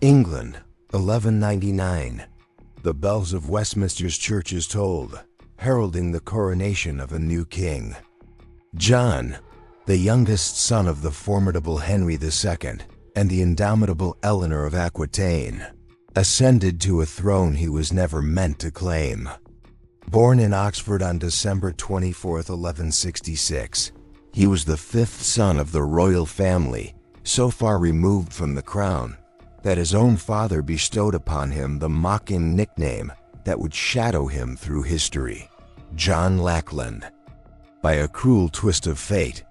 England, 1199. The bells of Westminster's churches tolled, heralding the coronation of a new king. John, the youngest son of the formidable Henry II and the indomitable Eleanor of Aquitaine, ascended to a throne he was never meant to claim. Born in Oxford on December 24, 1166, he was the fifth son of the royal family, so far removed from the crown that his own father bestowed upon him the mocking nickname that would shadow him through history, John Lackland. By a cruel twist of fate,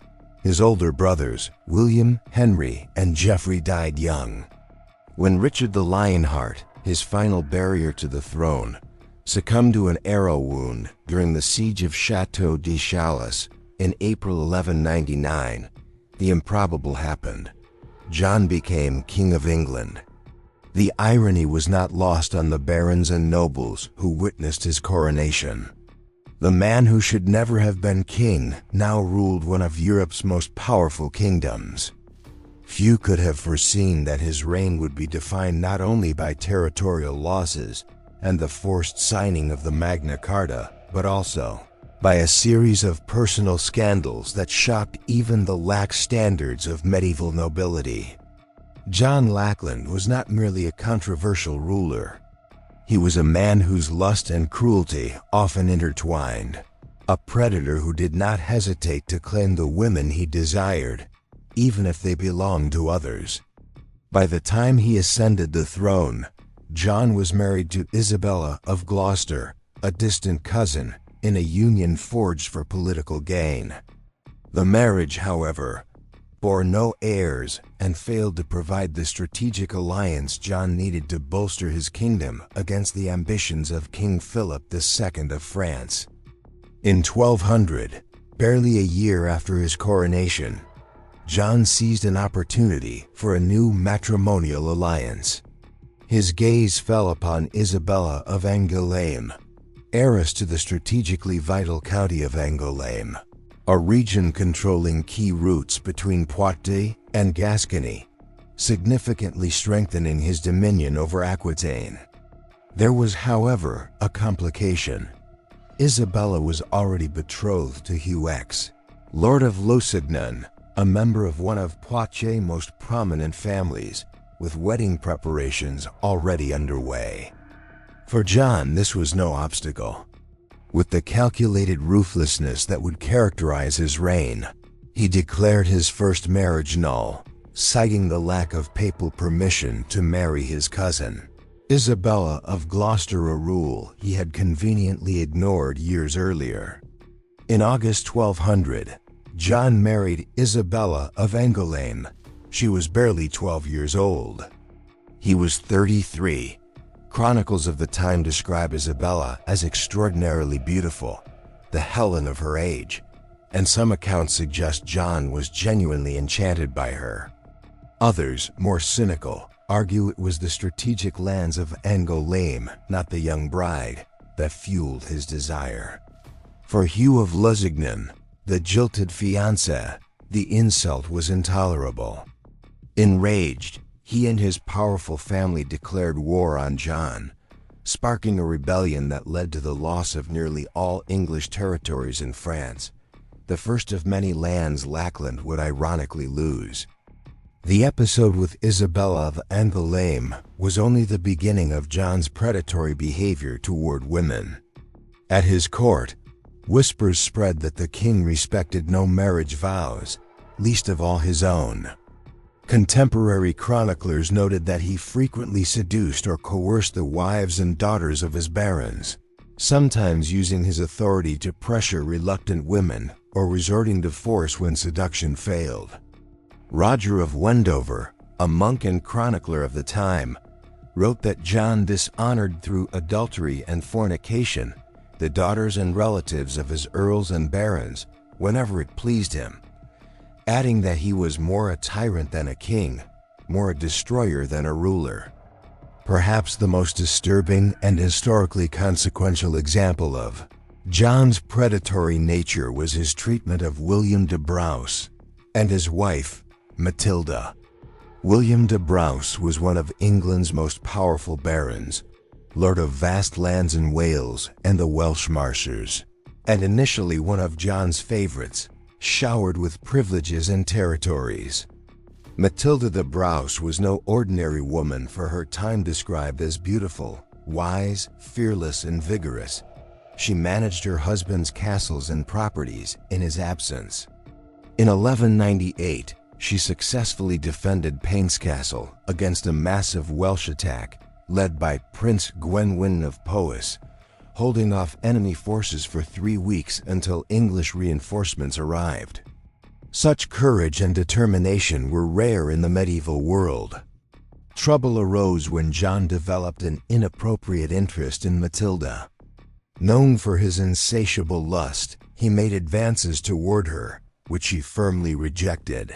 his older brothers, William, Henry, and Geoffrey, died young. When Richard the Lionheart, his final barrier to the throne, succumbed to an arrow wound during the siege of Chateau de Chalais in April 1199, the improbable happened. John became King of England. The irony was not lost on the barons and nobles who witnessed his coronation. The man who should never have been king now ruled one of Europe's most powerful kingdoms. Few could have foreseen that his reign would be defined not only by territorial losses and the forced signing of the Magna Carta, but also by a series of personal scandals that shocked even the lax standards of medieval nobility. John Lackland was not merely a controversial ruler. He was a man whose lust and cruelty often intertwined, a predator who did not hesitate to claim the women he desired, even if they belonged to others. By the time he ascended the throne, John was married to Isabella of Gloucester, a distant cousin, in a union forged for political gain. The marriage, however, bore no heirs and failed to provide the strategic alliance John needed to bolster his kingdom against the ambitions of King Philip II of France. In 1200, barely a year after his coronation, John seized an opportunity for a new matrimonial alliance. His gaze fell upon Isabella of Angoulême, heiress to the strategically vital county of Angoulême, a region controlling key routes between Poitiers and Gascony, significantly strengthening his dominion over Aquitaine. There was, however, a complication. Isabella was already betrothed to Hugh X, Lord of Lusignan, a member of one of Poitiers' most prominent families, with wedding preparations already underway. For John, this was no obstacle. With the calculated ruthlessness that would characterize his reign, he declared his first marriage null, citing the lack of papal permission to marry his cousin, Isabella of Gloucester, a rule he had conveniently ignored years earlier. In August 1200, John married Isabella of Angoulême. She was barely 12 years old. He was 33. Chronicles of the time describe Isabella as extraordinarily beautiful, the Helen of her age, and some accounts suggest John was genuinely enchanted by her. Others, more cynical, argue it was the strategic lands of Angoulême, not the young bride, that fueled his desire. For Hugh of Lusignan, the jilted fiancé, the insult was intolerable. Enraged, he and his powerful family declared war on John, sparking a rebellion that led to the loss of nearly all English territories in France, the first of many lands Lackland would ironically lose. The episode with Isabella of Angoulême was only the beginning of John's predatory behavior toward women. At his court, whispers spread that the king respected no marriage vows, least of all his own. Contemporary chroniclers noted that he frequently seduced or coerced the wives and daughters of his barons, sometimes using his authority to pressure reluctant women or resorting to force when seduction failed. Roger of Wendover, a monk and chronicler of the time, wrote that John dishonored through adultery and fornication the daughters and relatives of his earls and barons whenever it pleased him, adding that he was more a tyrant than a king, more a destroyer than a ruler. Perhaps the most disturbing and historically consequential example of John's predatory nature was his treatment of William de Braose and his wife, Matilda. William de Braose was one of England's most powerful barons, lord of vast lands in Wales and the Welsh Marches, and initially one of John's favorites, showered with privileges and territories. Matilda de Braose was no ordinary woman for her time, described as beautiful, wise, fearless, and vigorous. She managed her husband's castles and properties in his absence. In 1198, she successfully defended Paynes Castle against a massive Welsh attack led by Prince Gwenwyn of Powys, holding off enemy forces for 3 weeks until English reinforcements arrived. Such courage and determination were rare in the medieval world. Trouble arose when John developed an inappropriate interest in Matilda. Known for his insatiable lust, he made advances toward her, which she firmly rejected.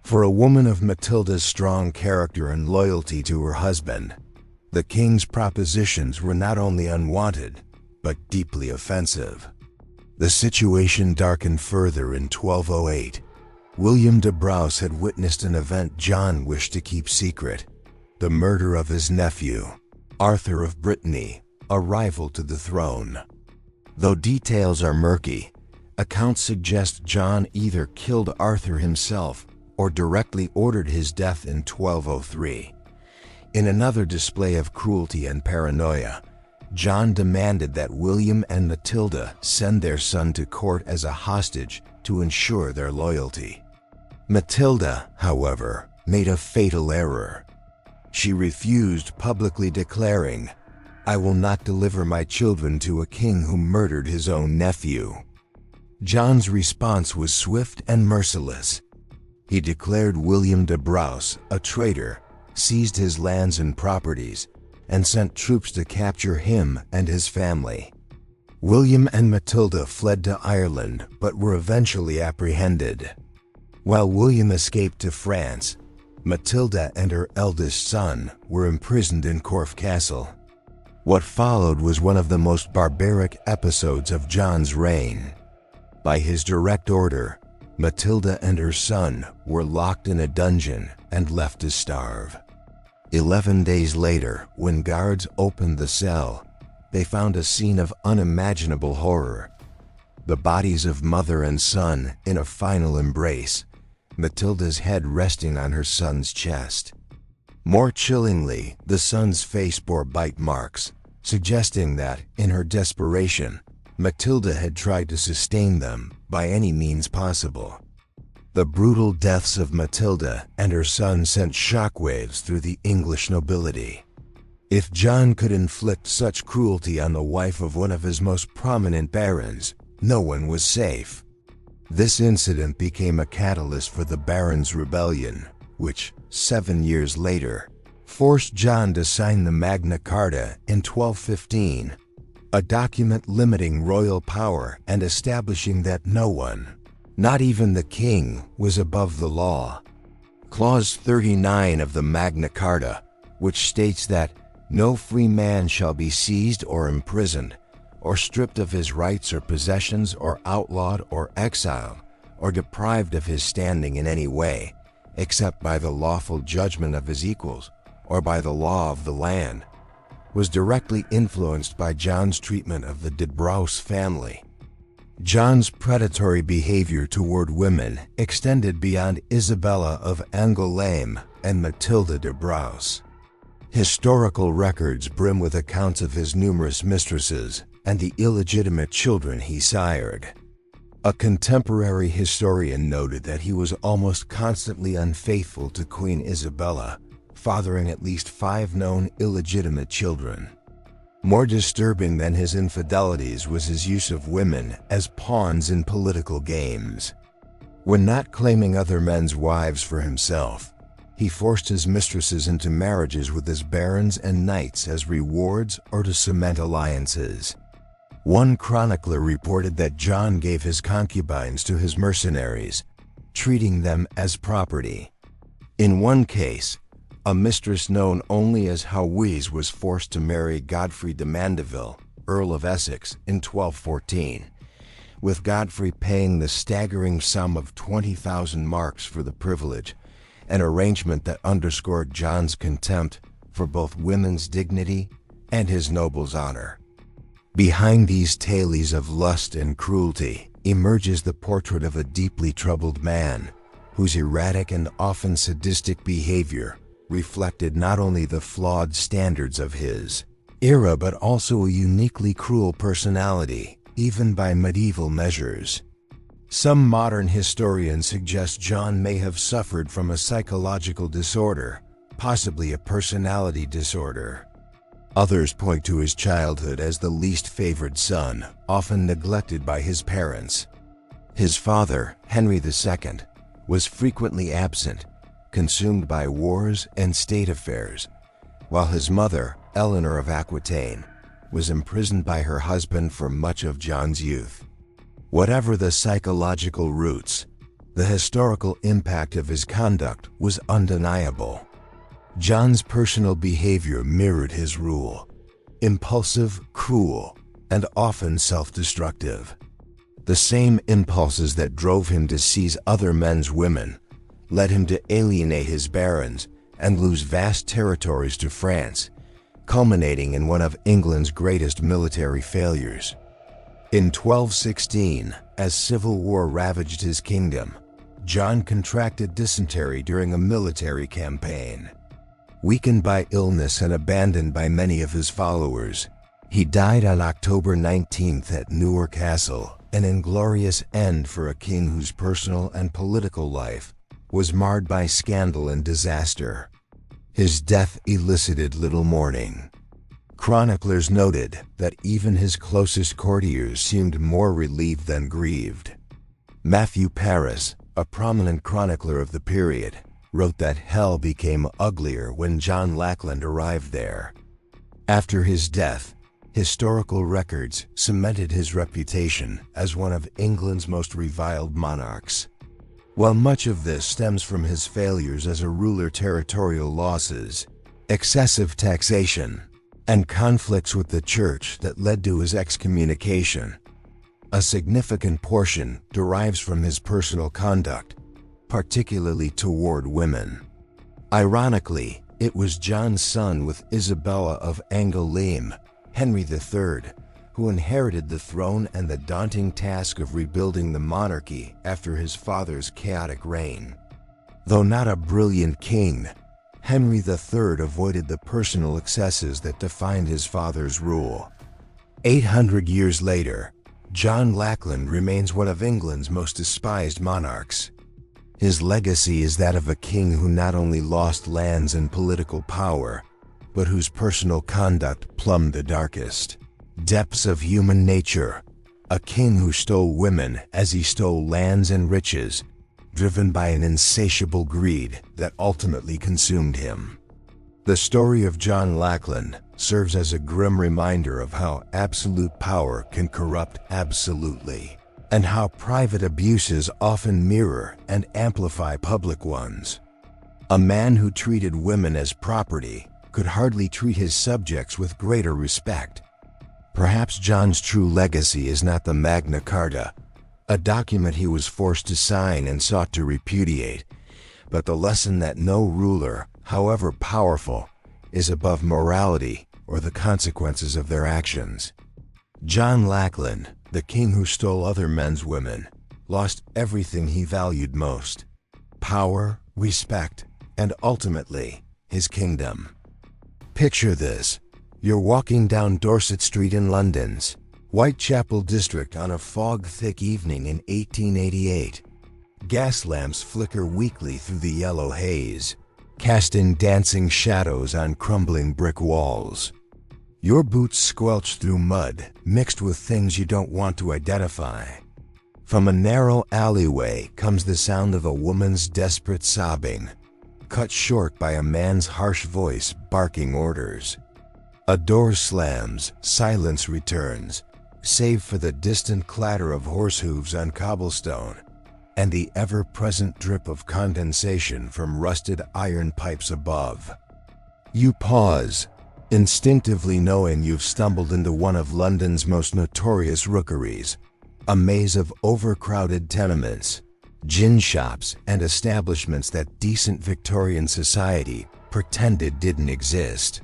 For a woman of Matilda's strong character and loyalty to her husband, the king's propositions were not only unwanted, but deeply offensive. The situation darkened further in 1208. William de Braose had witnessed an event John wished to keep secret: the murder of his nephew, Arthur of Brittany, a rival to the throne. Though details are murky, accounts suggest John either killed Arthur himself or directly ordered his death in 1203. In another display of cruelty and paranoia, John demanded that William and Matilda send their son to court as a hostage to ensure their loyalty. Matilda, however, made a fatal error. She refused, publicly declaring, "I will not deliver my children to a king who murdered his own nephew." John's response was swift and merciless. He declared William de Braose a traitor, seized his lands and properties, and sent troops to capture him and his family. William and Matilda fled to Ireland but were eventually apprehended. While William escaped to France, Matilda and her eldest son were imprisoned in Corfe Castle. What followed was one of the most barbaric episodes of John's reign. By his direct order, Matilda and her son were locked in a dungeon and left to starve. 11 days later, when guards opened the cell, they found a scene of unimaginable horror. The bodies of mother and son in a final embrace, Matilda's head resting on her son's chest. More chillingly, the son's face bore bite marks, suggesting that, in her desperation, Matilda had tried to sustain them by any means possible. The brutal deaths of Matilda and her son sent shockwaves through the English nobility. If John could inflict such cruelty on the wife of one of his most prominent barons, no one was safe. This incident became a catalyst for the Barons' Rebellion, which, 7 years later, forced John to sign the Magna Carta in 1215, a document limiting royal power and establishing that no one, not even the king, was above the law. Clause 39 of the Magna Carta, which states that no free man shall be seized or imprisoned, or stripped of his rights or possessions, or outlawed or exiled, or deprived of his standing in any way, except by the lawful judgment of his equals, or by the law of the land, was directly influenced by John's treatment of the de Braose family. John's predatory behavior toward women extended beyond Isabella of Angoulême and Matilda de Braose. Historical records brim with accounts of his numerous mistresses and the illegitimate children he sired. A contemporary historian noted that he was almost constantly unfaithful to Queen Isabella, fathering at least 5 known illegitimate children. More disturbing than his infidelities was his use of women as pawns in political games. When not claiming other men's wives for himself, he forced his mistresses into marriages with his barons and knights as rewards or to cement alliances. One chronicler reported that John gave his concubines to his mercenaries, treating them as property. In one case, a mistress known only as Hawise was forced to marry Godfrey de Mandeville, Earl of Essex, in 1214, with Godfrey paying the staggering sum of 20,000 marks for the privilege, an arrangement that underscored John's contempt for both women's dignity and his noble's honor. Behind these tales of lust and cruelty emerges the portrait of a deeply troubled man whose erratic and often sadistic behavior reflected not only the flawed standards of his era but also a uniquely cruel personality, even by medieval measures. Some modern historians suggest John may have suffered from a psychological disorder, possibly a personality disorder. Others point to his childhood as the least favored son, often neglected by his parents. His father, Henry II, was frequently absent, consumed by wars and state affairs, while his mother, Eleanor of Aquitaine, was imprisoned by her husband for much of John's youth. Whatever the psychological roots, the historical impact of his conduct was undeniable. John's personal behavior mirrored his rule: impulsive, cruel, and often self-destructive. The same impulses that drove him to seize other men's women led him to alienate his barons and lose vast territories to France, culminating in one of England's greatest military failures. In 1216, as civil war ravaged his kingdom, John contracted dysentery during a military campaign. Weakened by illness and abandoned by many of his followers, he died on October 19th at Newark Castle, an inglorious end for a king whose personal and political life was marred by scandal and disaster. His death elicited little mourning. Chroniclers noted that even his closest courtiers seemed more relieved than grieved. Matthew Paris, a prominent chronicler of the period, wrote that hell became uglier when John Lackland arrived there. After his death, historical records cemented his reputation as one of England's most reviled monarchs. While much of this stems from his failures as a ruler, territorial losses, excessive taxation, and conflicts with the church that led to his excommunication, a significant portion derives from his personal conduct, particularly toward women. Ironically, it was John's son with Isabella of Angoulême, Henry III, who inherited the throne and the daunting task of rebuilding the monarchy after his father's chaotic reign. Though not a brilliant king, Henry III avoided the personal excesses that defined his father's rule. 800 years later, John Lackland remains one of England's most despised monarchs. His legacy is that of a king who not only lost lands and political power, but whose personal conduct plumbed the darkest depths of human nature. A king who stole women as he stole lands and riches, driven by an insatiable greed that ultimately consumed him. The story of John Lackland serves as a grim reminder of how absolute power can corrupt absolutely, and how private abuses often mirror and amplify public ones. A man who treated women as property could hardly treat his subjects with greater respect. Perhaps John's true legacy is not the Magna Carta, a document he was forced to sign and sought to repudiate, but the lesson that no ruler, however powerful, is above morality or the consequences of their actions. John Lackland, the king who stole other men's women, lost everything he valued most: power, respect, and ultimately, his kingdom. Picture this. You're walking down Dorset Street in London's Whitechapel district on a fog-thick evening in 1888. Gas lamps flicker weakly through the yellow haze, casting dancing shadows on crumbling brick walls. Your boots squelch through mud mixed with things you don't want to identify. From a narrow alleyway comes the sound of a woman's desperate sobbing, cut short by a man's harsh voice barking orders. A door slams, silence returns, save for the distant clatter of horse hooves on cobblestone and the ever-present drip of condensation from rusted iron pipes above. You pause, instinctively knowing you've stumbled into one of London's most notorious rookeries, a maze of overcrowded tenements, gin shops, and establishments that decent Victorian society pretended didn't exist.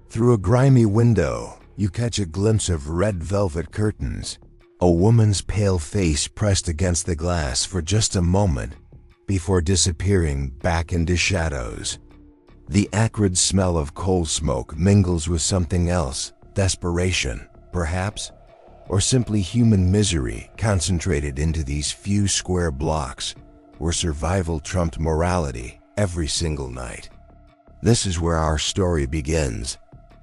Through a grimy window, you catch a glimpse of red velvet curtains, a woman's pale face pressed against the glass for just a moment before disappearing back into shadows. The acrid smell of coal smoke mingles with something else, desperation, perhaps, or simply human misery concentrated into these few square blocks where survival trumped morality every single night. This is where our story begins,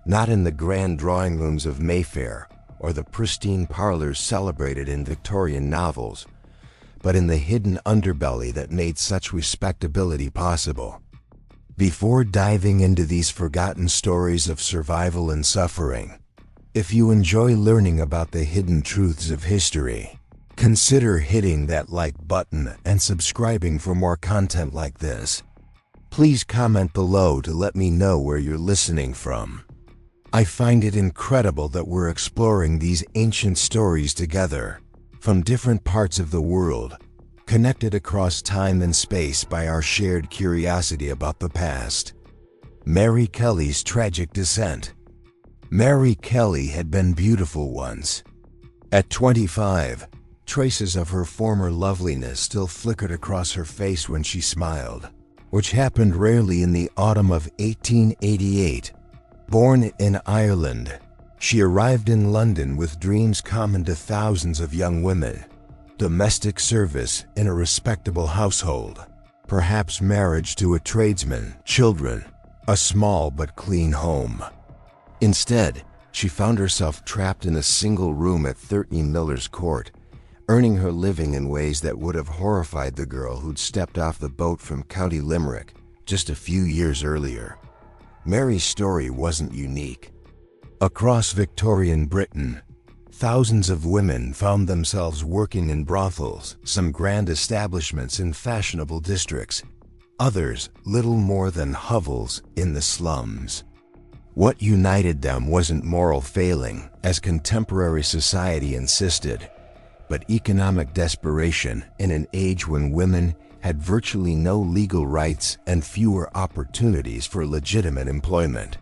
not in the grand drawing rooms of Mayfair or the pristine parlors celebrated in Victorian novels, but in the hidden underbelly that made such respectability possible. Before diving into these forgotten stories of survival and suffering, if you enjoy learning about the hidden truths of history, consider hitting that like button and subscribing for more content like this. Please comment below to let me know where you're listening from. I find it incredible that we're exploring these ancient stories together, from different parts of the world, connected across time and space by our shared curiosity about the past. Mary Kelly's tragic descent. Mary Kelly had been beautiful once. At 25, traces of her former loveliness still flickered across her face when she smiled, which happened rarely in the autumn of 1888. Born in Ireland, she arrived in London with dreams common to thousands of young women: domestic service in a respectable household, perhaps marriage to a tradesman, children, a small but clean home. Instead, she found herself trapped in a single room at 13 Miller's Court, earning her living in ways that would have horrified the girl who'd stepped off the boat from County Limerick just a few years earlier. Mary's story wasn't unique. Across Victorian Britain, thousands of women found themselves working in brothels, some grand establishments in fashionable districts, others little more than hovels in the slums. What united them wasn't moral failing, as contemporary society insisted, but economic desperation in an age when women had virtually no legal rights and fewer opportunities for legitimate employment.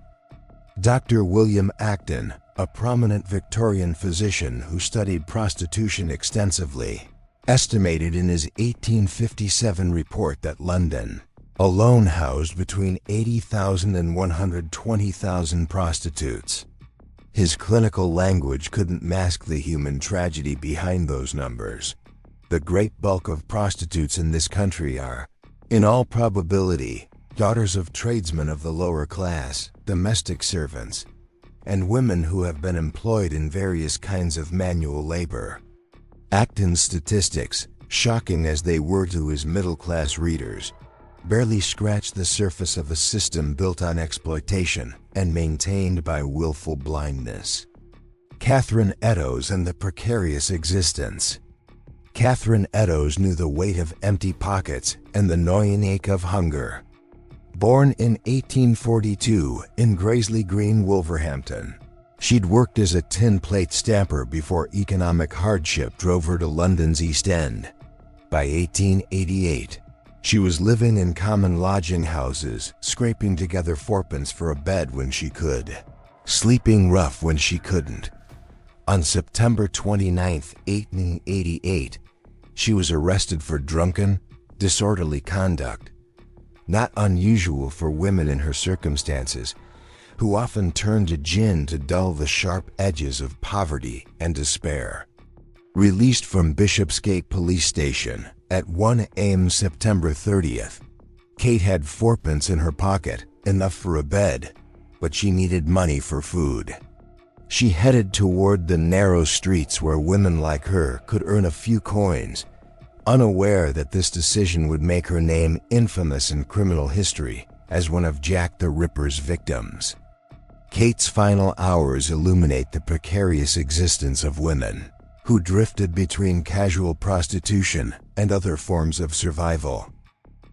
Dr. William Acton, a prominent Victorian physician who studied prostitution extensively, estimated in his 1857 report that London alone housed between 80,000 and 120,000 prostitutes. His clinical language couldn't mask the human tragedy behind those numbers. The great bulk of prostitutes in this country are, in all probability, daughters of tradesmen of the lower class, domestic servants, and women who have been employed in various kinds of manual labor. Acton's statistics, shocking as they were to his middle-class readers, barely scratched the surface of a system built on exploitation and maintained by willful blindness. Catherine Eddowes and the precarious existence. Catherine Eddowes knew the weight of empty pockets and the gnawing ache of hunger. Born in 1842 in Graiseley Green, Wolverhampton, she'd worked as a tin plate stamper before economic hardship drove her to London's East End. By 1888, she was living in common lodging houses, scraping together fourpence for a bed when she could, sleeping rough when she couldn't. On September 29, 1888, she was arrested for drunken, disorderly conduct, not unusual for women in her circumstances, who often turned to gin to dull the sharp edges of poverty and despair. Released from Bishopsgate Police Station at 1 a.m. September 30th, Kate had fourpence in her pocket, enough for a bed, but she needed money for food. She headed toward the narrow streets where women like her could earn a few coins, unaware that this decision would make her name infamous in criminal history as one of Jack the Ripper's victims. Kate's final hours illuminate the precarious existence of women who drifted between casual prostitution and other forms of survival.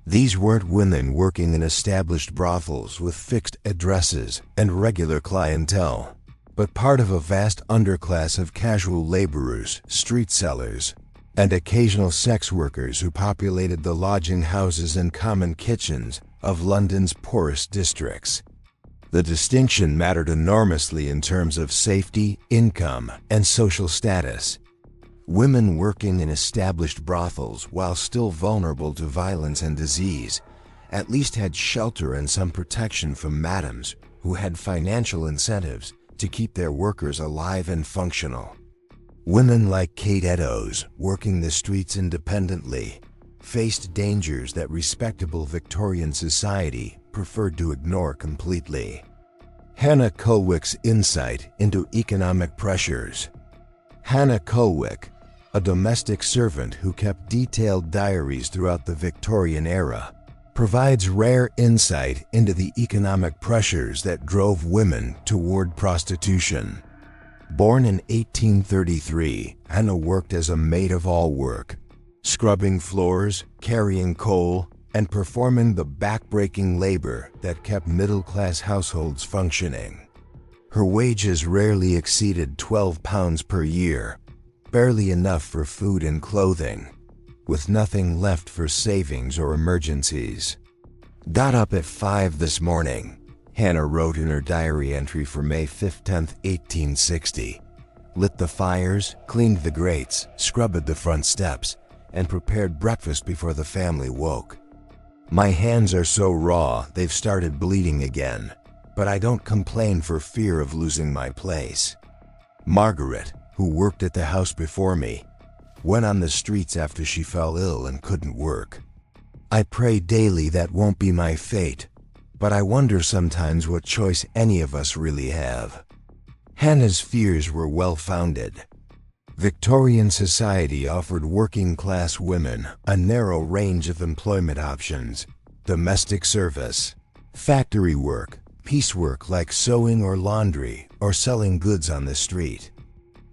These weren't women working in established brothels with fixed addresses and regular clientele, but part of a vast underclass of casual laborers, street sellers, and occasional sex workers who populated the lodging houses and common kitchens of London's poorest districts. The distinction mattered enormously in terms of safety, income, and social status. Women working in established brothels, while still vulnerable to violence and disease, at least had shelter and some protection from madams who had financial incentives to keep their workers alive and functional. Women like Kate Eddowes, working the streets independently, faced dangers that respectable Victorian society preferred to ignore completely. Hannah Cullwick's insight into economic pressures. Hannah Cullwick, a domestic servant who kept detailed diaries throughout the Victorian era, provides rare insight into the economic pressures that drove women toward prostitution. Born in 1833, Hannah worked as a maid-of-all-work, scrubbing floors, carrying coal, and performing the back-breaking labor that kept middle-class households functioning. Her wages rarely exceeded £12 per year, barely enough for food and clothing, with nothing left for savings or emergencies. "Got up at 5 this morning," Hannah wrote in her diary entry for May 15, 1860. "Lit the fires, cleaned the grates, scrubbed the front steps, and prepared breakfast before the family woke. My hands are so raw they've started bleeding again, but I don't complain for fear of losing my place." Margaret, who worked at the house before me, went on the streets after she fell ill and couldn't work. "I pray daily that won't be my fate, but I wonder sometimes what choice any of us really have." Hannah's fears were well-founded. Victorian society offered working-class women a narrow range of employment options: domestic service, factory work, piecework like sewing or laundry, or selling goods on the street.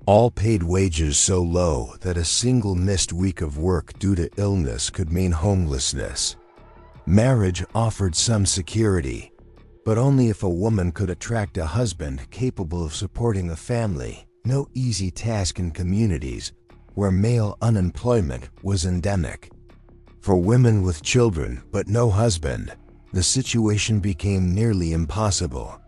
All paid wages so low that a single missed week of work due to illness could mean homelessness. Marriage offered some security, but only if a woman could attract a husband capable of supporting a family. No easy task in communities where male unemployment was endemic. For women with children but no husband, the situation became nearly impossible.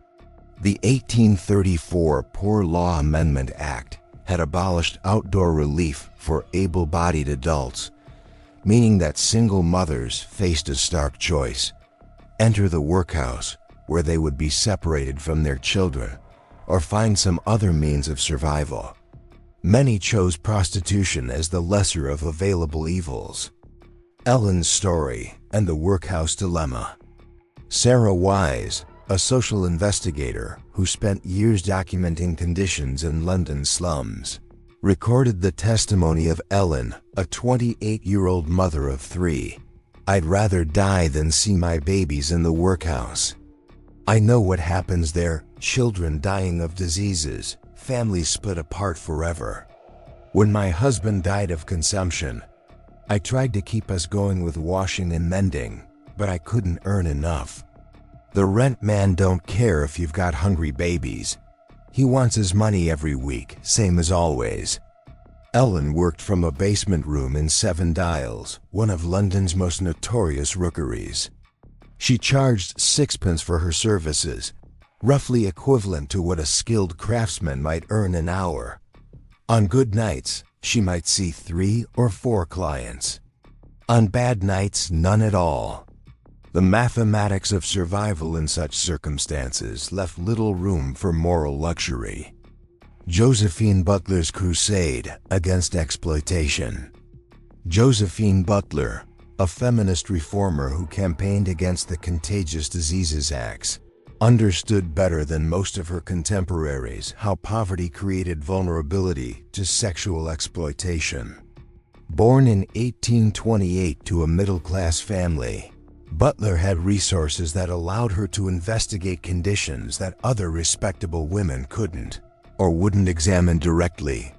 The 1834 Poor Law Amendment Act had abolished outdoor relief for able-bodied adults, meaning that single mothers faced a stark choice: enter the workhouse, where they would be separated from their children, or find some other means of survival. Many chose prostitution as the lesser of available evils. Ellen's Story and the Workhouse Dilemma. Sarah Wise, a social investigator who spent years documenting conditions in London slums, recorded the testimony of Ellen, a 28-year-old mother of 3. "I'd rather die than see my babies in the workhouse. I know what happens there: children dying of diseases, families split apart forever. When my husband died of consumption, I tried to keep us going with washing and mending, but I couldn't earn enough. The rent man don't care if you've got hungry babies. He wants his money every week, same as always." Ellen worked from a basement room in Seven Dials, one of London's most notorious rookeries. She charged 6pence for her services, roughly equivalent to what a skilled craftsman might earn an hour. On good nights, she might see 3 or 4 clients. On bad nights, none at all. The mathematics of survival in such circumstances left little room for moral luxury. Josephine Butler's crusade against exploitation. Josephine Butler, a feminist reformer who campaigned against the Contagious Diseases Acts, understood better than most of her contemporaries how poverty created vulnerability to sexual exploitation. Born in 1828 to a middle-class family, Butler had resources that allowed her to investigate conditions that other respectable women couldn't, or wouldn't examine directly.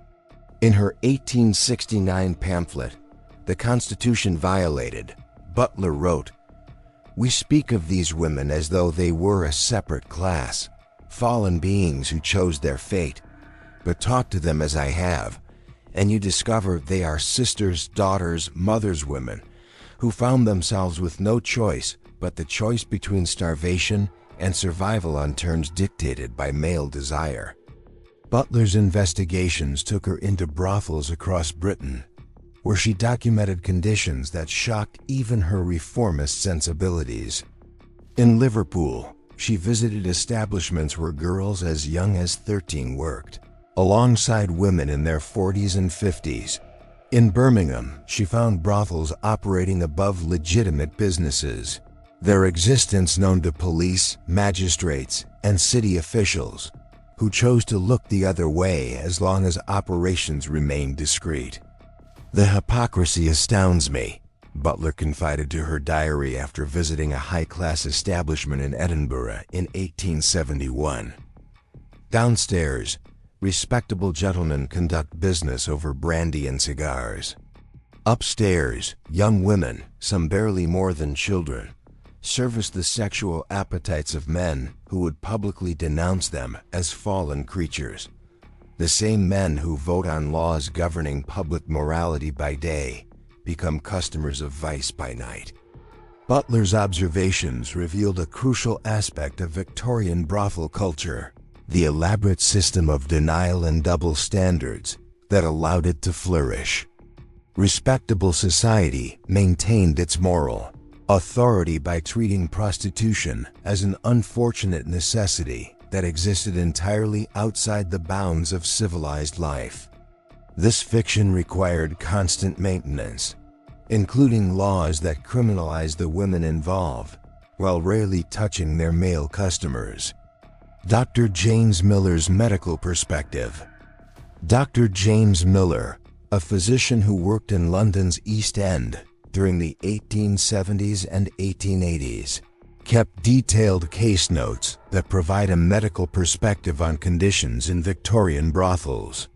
In her 1869 pamphlet, "The Constitution Violated," Butler wrote, "We speak of these women as though they were a separate class, fallen beings who chose their fate, but talk to them as I have, and you discover they are sisters, daughters, mothers, women who found themselves with no choice but the choice between starvation and survival on terms dictated by male desire. Butler's investigations took her into brothels across Britain, where she documented conditions that shocked even her reformist sensibilities. In Liverpool, she visited establishments where girls as young as 13 worked, alongside women in their 40s and 50s. In Birmingham, she found brothels operating above legitimate businesses, their existence known to police, magistrates, and city officials, who chose to look the other way as long as operations remained discreet. "The hypocrisy astounds me," Butler confided to her diary after visiting a high-class establishment in Edinburgh in 1871. "Downstairs, respectable gentlemen conduct business over brandy and cigars. Upstairs, young women, some barely more than children, service the sexual appetites of men who would publicly denounce them as fallen creatures. The same men who vote on laws governing public morality by day become customers of vice by night." Butler's observations revealed a crucial aspect of Victorian brothel culture: the elaborate system of denial and double standards that allowed it to flourish. Respectable society maintained its moral authority by treating prostitution as an unfortunate necessity that existed entirely outside the bounds of civilized life. This fiction required constant maintenance, including laws that criminalized the women involved, while rarely touching their male customers. Dr. James Miller's medical perspective. Dr. James Miller, a physician who worked in London's East End during the 1870s and 1880s, kept detailed case notes that provide a medical perspective on conditions in Victorian brothels.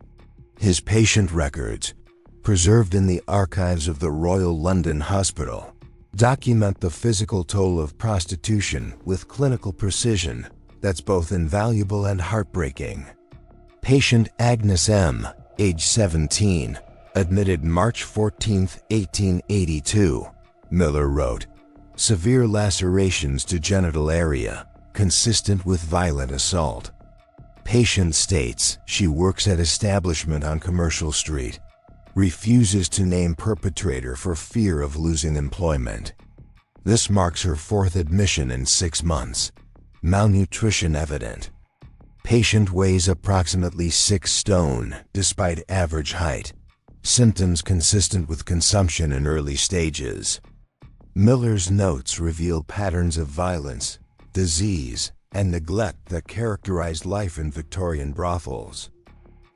His patient records, preserved in the archives of the Royal London Hospital, document the physical toll of prostitution with clinical precision that's both invaluable and heartbreaking. Patient Agnes M., age 17, admitted March 14, 1882. Miller wrote, "Severe lacerations to genital area, consistent with violent assault." Patient states she works at establishment on Commercial Street, refuses to name perpetrator for fear of losing employment. This marks her fourth admission in 6 months. Malnutrition evident. Patient weighs approximately 6 stone despite average height. Symptoms consistent with consumption in early stages. Miller's notes reveal patterns of violence, disease, and neglect that characterized life in Victorian brothels.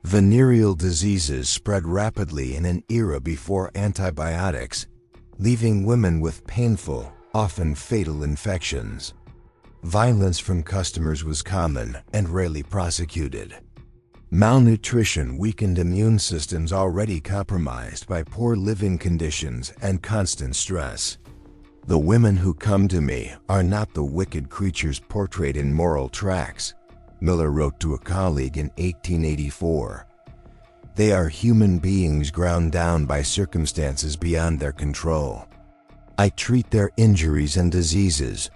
Venereal diseases spread rapidly in an era before antibiotics, leaving women with painful, often fatal infections. Violence from customers was common and rarely prosecuted. Malnutrition weakened immune systems already compromised by poor living conditions and constant stress. "The women who come to me are not the wicked creatures portrayed in moral tracts," Miller wrote to a colleague in 1884. "They are human beings ground down by circumstances beyond their control. I treat their injuries and diseases,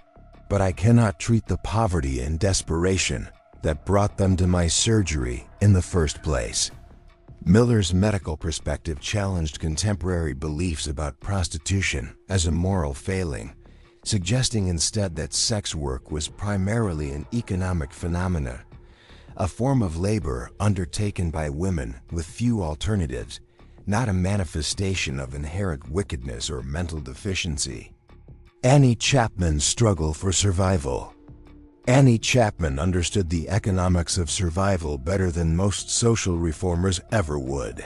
but I cannot treat the poverty and desperation that brought them to my surgery in the first place." Miller's medical perspective challenged contemporary beliefs about prostitution as a moral failing, suggesting instead that sex work was primarily an economic phenomenon, a form of labor undertaken by women with few alternatives, not a manifestation of inherent wickedness or mental deficiency. Annie Chapman's struggle for survival. Annie Chapman understood the economics of survival better than most social reformers ever would.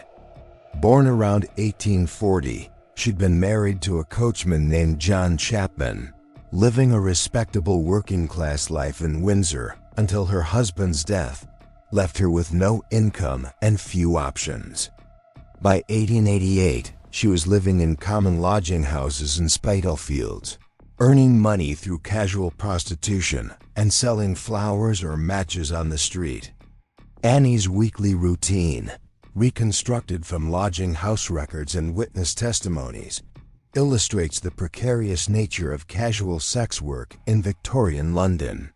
Born around 1840, she'd been married to a coachman named John Chapman, living a respectable working-class life in Windsor until her husband's death left her with no income and few options. By 1888, she was living in common lodging houses in Spitalfields, earning money through casual prostitution and selling flowers or matches on the street. Annie's weekly routine: reconstructed from lodging house records and witness testimonies, illustrates the precarious nature of casual sex work in Victorian London.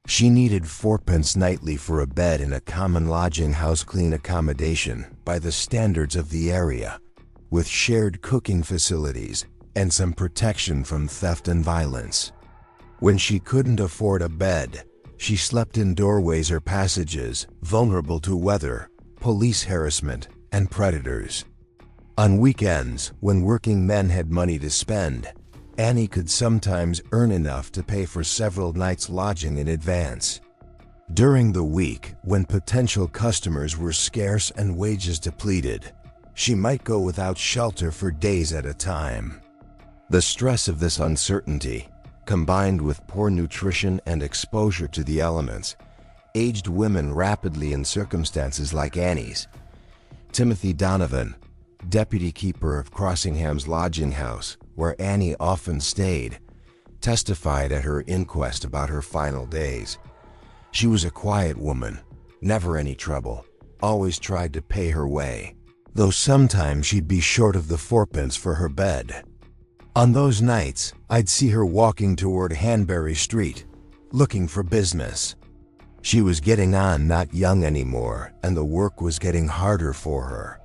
She needed fourpence nightly for a bed in a common lodging house clean accommodation by the standards of the area, with shared cooking facilities and some protection from theft and violence. When she couldn't afford a bed, she slept in doorways or passages, vulnerable to weather, police harassment, and predators. On weekends, when working men had money to spend, Annie could sometimes earn enough to pay for several nights' lodging in advance. During the week, when potential customers were scarce and wages depleted, she might go without shelter for days at a time. The stress of this uncertainty, combined with poor nutrition and exposure to the elements, aged women rapidly in circumstances like Annie's. Timothy Donovan, deputy keeper of Crossingham's lodging house, where Annie often stayed, testified at her inquest about her final days. She was a quiet woman, never any trouble, always tried to pay her way, though sometimes she'd be short of the fourpence for her bed. On those nights, I'd see her walking toward Hanbury Street, looking for business. She was getting on, not young anymore, and the work was getting harder for her.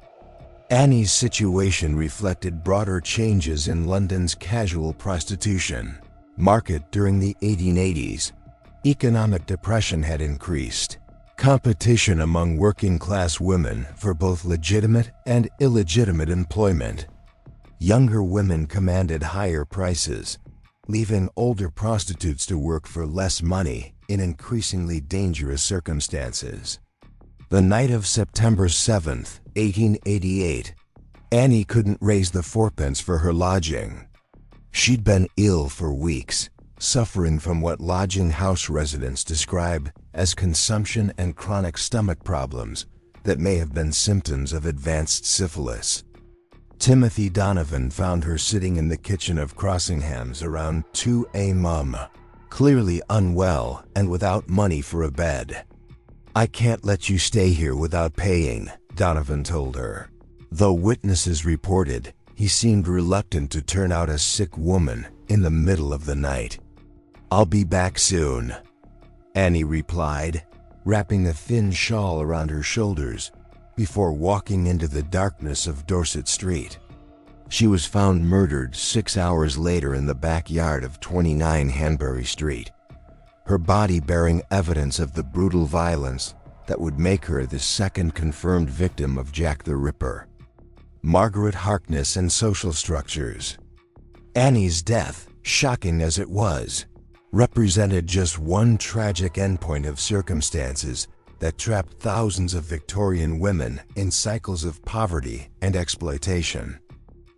Annie's situation reflected broader changes in London's casual prostitution market during the 1880s. Economic depression had increased. Competition among working-class women for both legitimate and illegitimate employment. Younger women commanded higher prices, leaving older prostitutes to work for less money in increasingly dangerous circumstances. The night of September 7th, 1888, Annie couldn't raise the fourpence for her lodging. She'd been ill for weeks, suffering from what lodging house residents describe as consumption and chronic stomach problems that may have been symptoms of advanced syphilis. Timothy Donovan found her sitting in the kitchen of Crossingham's around 2 a.m., clearly unwell and without money for a bed. "I can't let you stay here without paying," Donovan told her. Though witnesses reported, he seemed reluctant to turn out a sick woman in the middle of the night. "I'll be back soon," Annie replied, wrapping a thin shawl around her shoulders before walking into the darkness of Dorset Street. She was found murdered 6 hours later in the backyard of 29 Hanbury Street, her body bearing evidence of the brutal violence that would make her the second confirmed victim of Jack the Ripper. Margaret Harkness and social structures. Annie's death, shocking as it was, represented just one tragic endpoint of circumstances that trapped thousands of Victorian women in cycles of poverty and exploitation.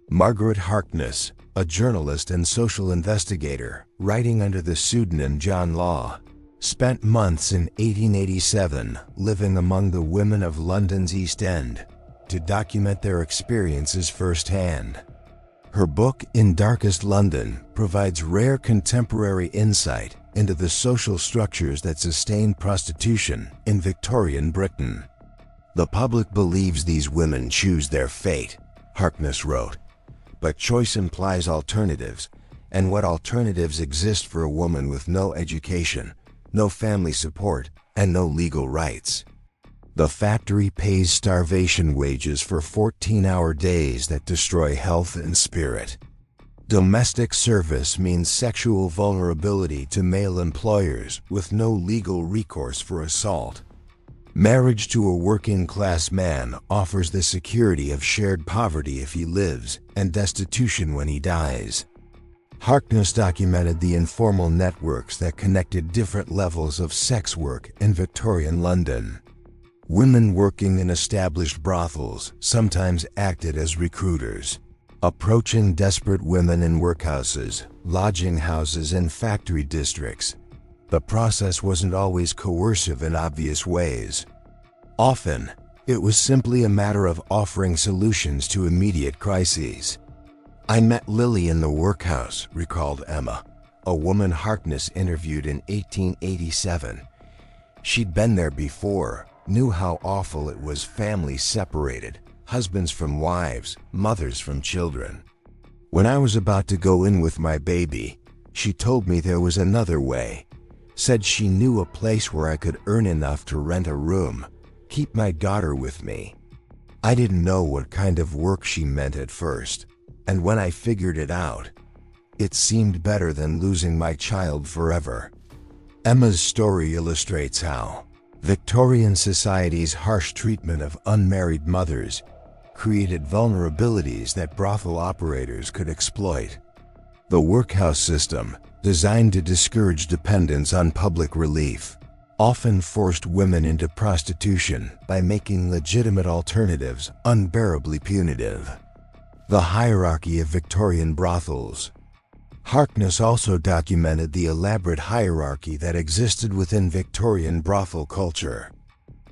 Margaret Harkness, a journalist and social investigator writing under the pseudonym John Law, spent months in 1887 living among the women of London's East End to document their experiences firsthand. Her book, In Darkest London, provides rare contemporary insight into the social structures that sustained prostitution in Victorian Britain. "The public believes these women choose their fate," Harkness wrote, "but choice implies alternatives, and what alternatives exist for a woman with no education, no family support, and no legal rights? The factory pays starvation wages for 14-hour days that destroy health and spirit. Domestic service means sexual vulnerability to male employers with no legal recourse for assault. Marriage to a working-class man offers the security of shared poverty if he lives and destitution when he dies." Harkness documented the informal networks that connected different levels of sex work in Victorian London. Women working in established brothels sometimes acted as recruiters, approaching desperate women in workhouses, lodging houses, and factory districts. The process wasn't always coercive in obvious ways. Often, it was simply a matter of offering solutions to immediate crises. "I met Lily in the workhouse," recalled Emma, a woman Harkness interviewed in 1887. "She'd been there before, knew how awful it was, families separated, husbands from wives, mothers from children. When I was about to go in with my baby, she told me there was another way. Said she knew a place where I could earn enough to rent a room, keep my daughter with me. I didn't know what kind of work she meant at first, and when I figured it out, it seemed better than losing my child forever. Emma's story illustrates how Victorian society's harsh treatment of unmarried mothers created vulnerabilities that brothel operators could exploit. The workhouse system, designed to discourage dependence on public relief, often forced women into prostitution by making legitimate alternatives unbearably punitive. The hierarchy of Victorian brothels. Harkness also documented the elaborate hierarchy that existed within Victorian brothel culture.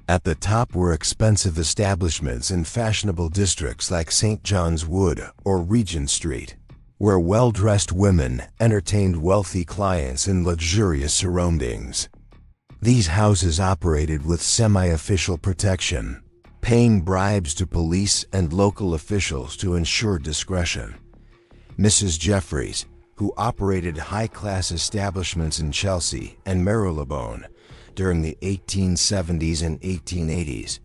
At the top were expensive establishments in fashionable districts like St. John's Wood or Regent Street, where well-dressed women entertained wealthy clients in luxurious surroundings. These houses operated with semi-official protection, paying bribes to police and local officials to ensure discretion. Mrs. Jeffries, who operated high-class establishments in Chelsea and Marylebone during the 1870s and 1880s,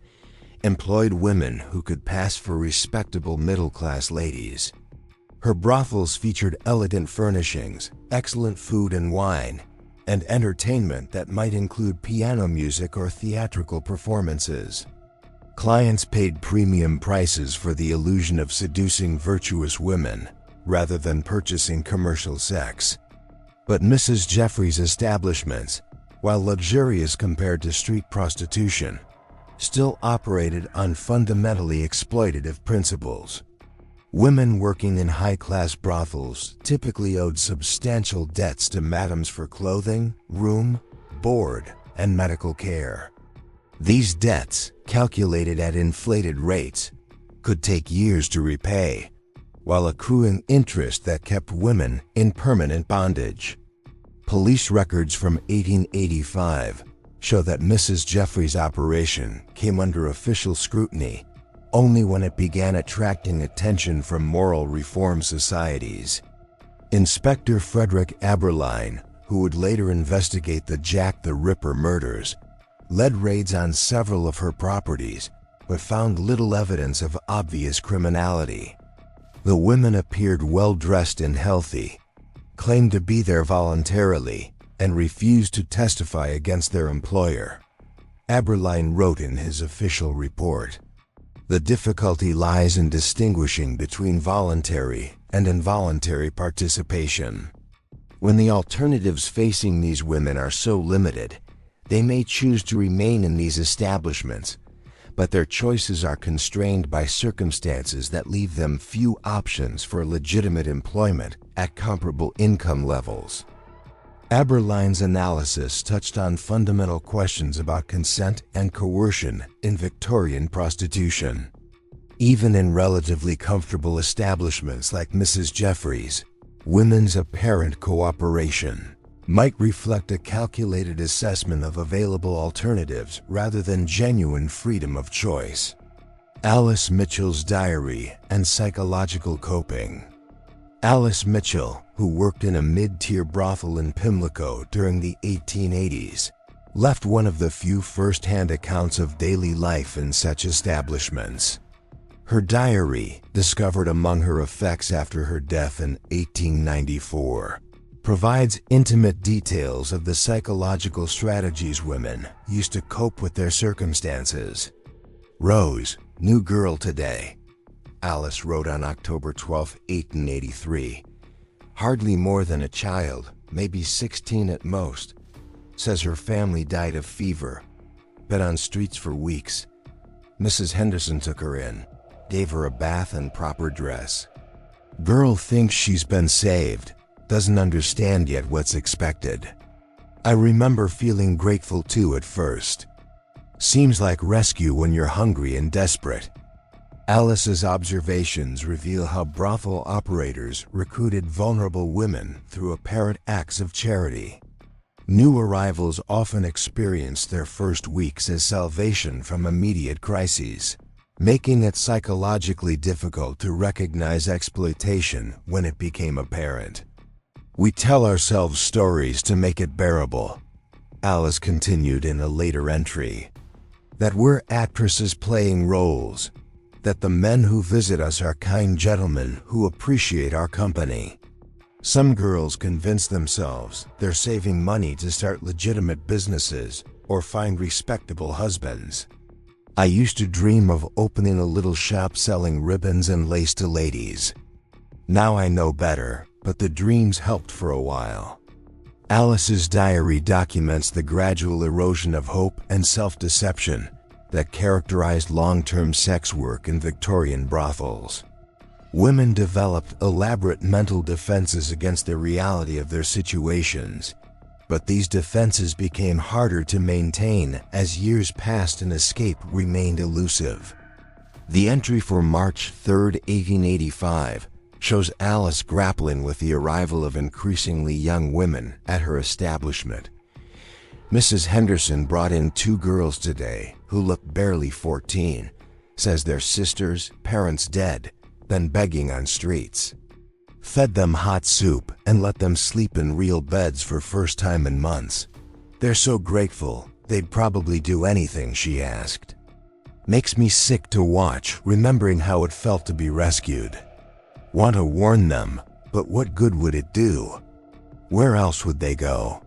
employed women who could pass for respectable middle-class ladies. Her brothels featured elegant furnishings, excellent food and wine, and entertainment that might include piano music or theatrical performances. Clients paid premium prices for the illusion of seducing virtuous women, rather than purchasing commercial sex. But Mrs. Jeffries' establishments, while luxurious compared to street prostitution, still operated on fundamentally exploitative principles. Women working in high-class brothels typically owed substantial debts to madams for clothing, room, board, and medical care. These debts, calculated at inflated rates, could take years to repay, while accruing interest that kept women in permanent bondage. Police records from 1885 show that Mrs. Jeffries' operation came under official scrutiny only when it began attracting attention from moral reform societies. Inspector Frederick Aberline, who would later investigate the Jack the Ripper murders, led raids on several of her properties, but found little evidence of obvious criminality. The women appeared well-dressed and healthy, claimed to be there voluntarily, and refused to testify against their employer. Aberline wrote in his official report, "The difficulty lies in distinguishing between voluntary and involuntary participation. When the alternatives facing these women are so limited, they may choose to remain in these establishments, but their choices are constrained by circumstances that leave them few options for legitimate employment at comparable income levels." Aberline's analysis touched on fundamental questions about consent and coercion in Victorian prostitution. Even in relatively comfortable establishments like Mrs. Jeffries, women's apparent cooperation might reflect a calculated assessment of available alternatives rather than genuine freedom of choice. Alice Mitchell's diary and psychological coping. Alice Mitchell, who worked in a mid-tier brothel in Pimlico during the 1880s, left one of the few first-hand accounts of daily life in such establishments. Her diary, discovered among her effects after her death in 1894, provides intimate details of the psychological strategies women used to cope with their circumstances. Rose, new girl today, Alice wrote on October 12, 1883. Hardly more than a child, maybe 16 at most. Says her family died of fever. Been on streets for weeks. Mrs. Henderson took her in, gave her a bath and proper dress. Girl thinks she's been saved. Doesn't understand yet what's expected. I remember feeling grateful too at first. Seems like rescue when you're hungry and desperate. Alice's observations reveal how brothel operators recruited vulnerable women through apparent acts of charity. New arrivals often experience their first weeks as salvation from immediate crises, making it psychologically difficult to recognize exploitation when it became apparent. We tell ourselves stories to make it bearable, Alice continued in a later entry. That we're actresses playing roles, that the men who visit us are kind gentlemen who appreciate our company. Some girls convince themselves they're saving money to start legitimate businesses or find respectable husbands. I used to dream of opening a little shop selling ribbons and lace to ladies. Now I know better, but the dreams helped for a while. Alice's diary documents the gradual erosion of hope and self-deception that characterized long-term sex work in Victorian brothels. Women developed elaborate mental defenses against the reality of their situations, but these defenses became harder to maintain as years passed and escape remained elusive. The entry for March 3, 1885, shows Alice grappling with the arrival of increasingly young women at her establishment. Mrs. Henderson brought in 2 girls today who look barely 14, says their sisters, parents dead, then begging on streets. Fed them hot soup and let them sleep in real beds for first time in months. They're so grateful, they'd probably do anything, she asked. Makes me sick to watch, remembering how it felt to be rescued. Want to warn them, but what good would it do? Where else would they go?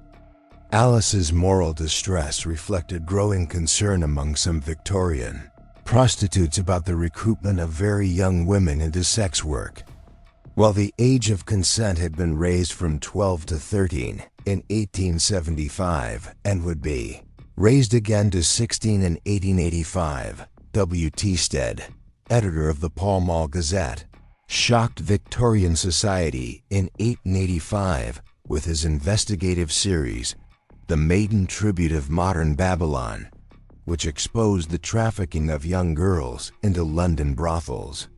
Alice's moral distress reflected growing concern among some Victorian prostitutes about the recruitment of very young women into sex work. While the age of consent had been raised from 12 to 13 in 1875 and would be raised again to 16 in 1885, W. Teasted, editor of the Pall Mall Gazette, shocked Victorian society in 1885 with his investigative series, The Maiden Tribute of Modern Babylon, which exposed the trafficking of young girls into London brothels.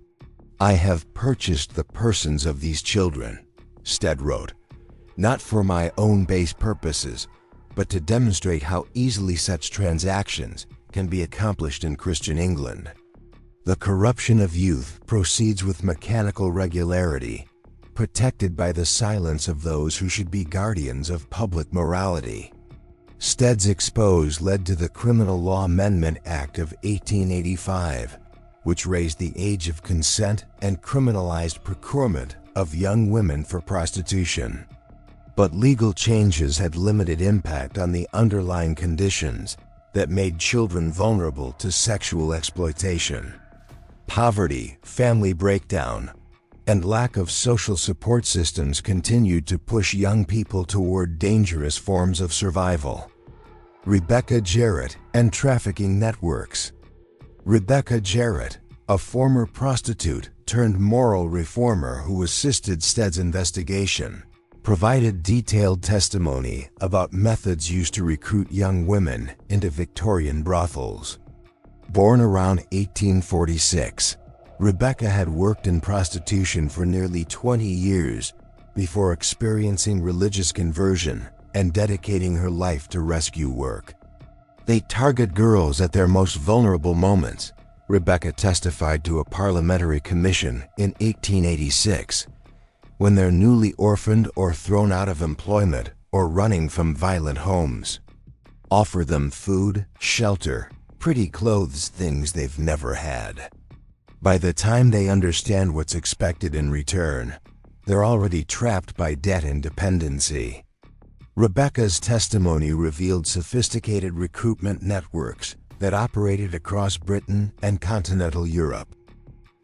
I have purchased the persons of these children, Stead wrote, not for my own base purposes, but to demonstrate how easily such transactions can be accomplished in Christian England. The corruption of youth proceeds with mechanical regularity, protected by the silence of those who should be guardians of public morality. Stead's expose led to the Criminal Law Amendment Act of 1885, which raised the age of consent and criminalized procurement of young women for prostitution. But legal changes had limited impact on the underlying conditions that made children vulnerable to sexual exploitation. Poverty, family breakdown, and lack of social support systems continued to push young people toward dangerous forms of survival. Rebecca Jarrett and trafficking networks. Rebecca Jarrett, a former prostitute turned moral reformer who assisted Stead's investigation, provided detailed testimony about methods used to recruit young women into Victorian brothels. Born around 1846, Rebecca had worked in prostitution for nearly 20 years before experiencing religious conversion and dedicating her life to rescue work. They target girls at their most vulnerable moments, Rebecca testified to a parliamentary commission in 1886, when they're newly orphaned or thrown out of employment or running from violent homes. Offer them food, shelter, pretty clothes, things they've never had. By the time they understand what's expected in return, they're already trapped by debt and dependency. Rebecca's testimony revealed sophisticated recruitment networks that operated across Britain and continental Europe.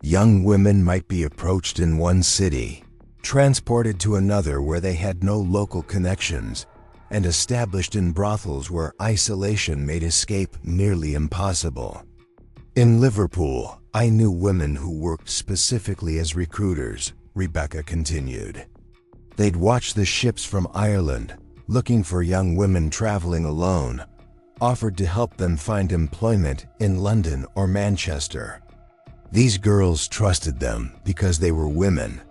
Young women might be approached in one city, transported to another where they had no local connections, and established in brothels where isolation made escape nearly impossible. In Liverpool, I knew women who worked specifically as recruiters, Rebecca continued. They'd watch the ships from Ireland, looking for young women traveling alone, offered to help them find employment in London or Manchester. These girls trusted them because they were women,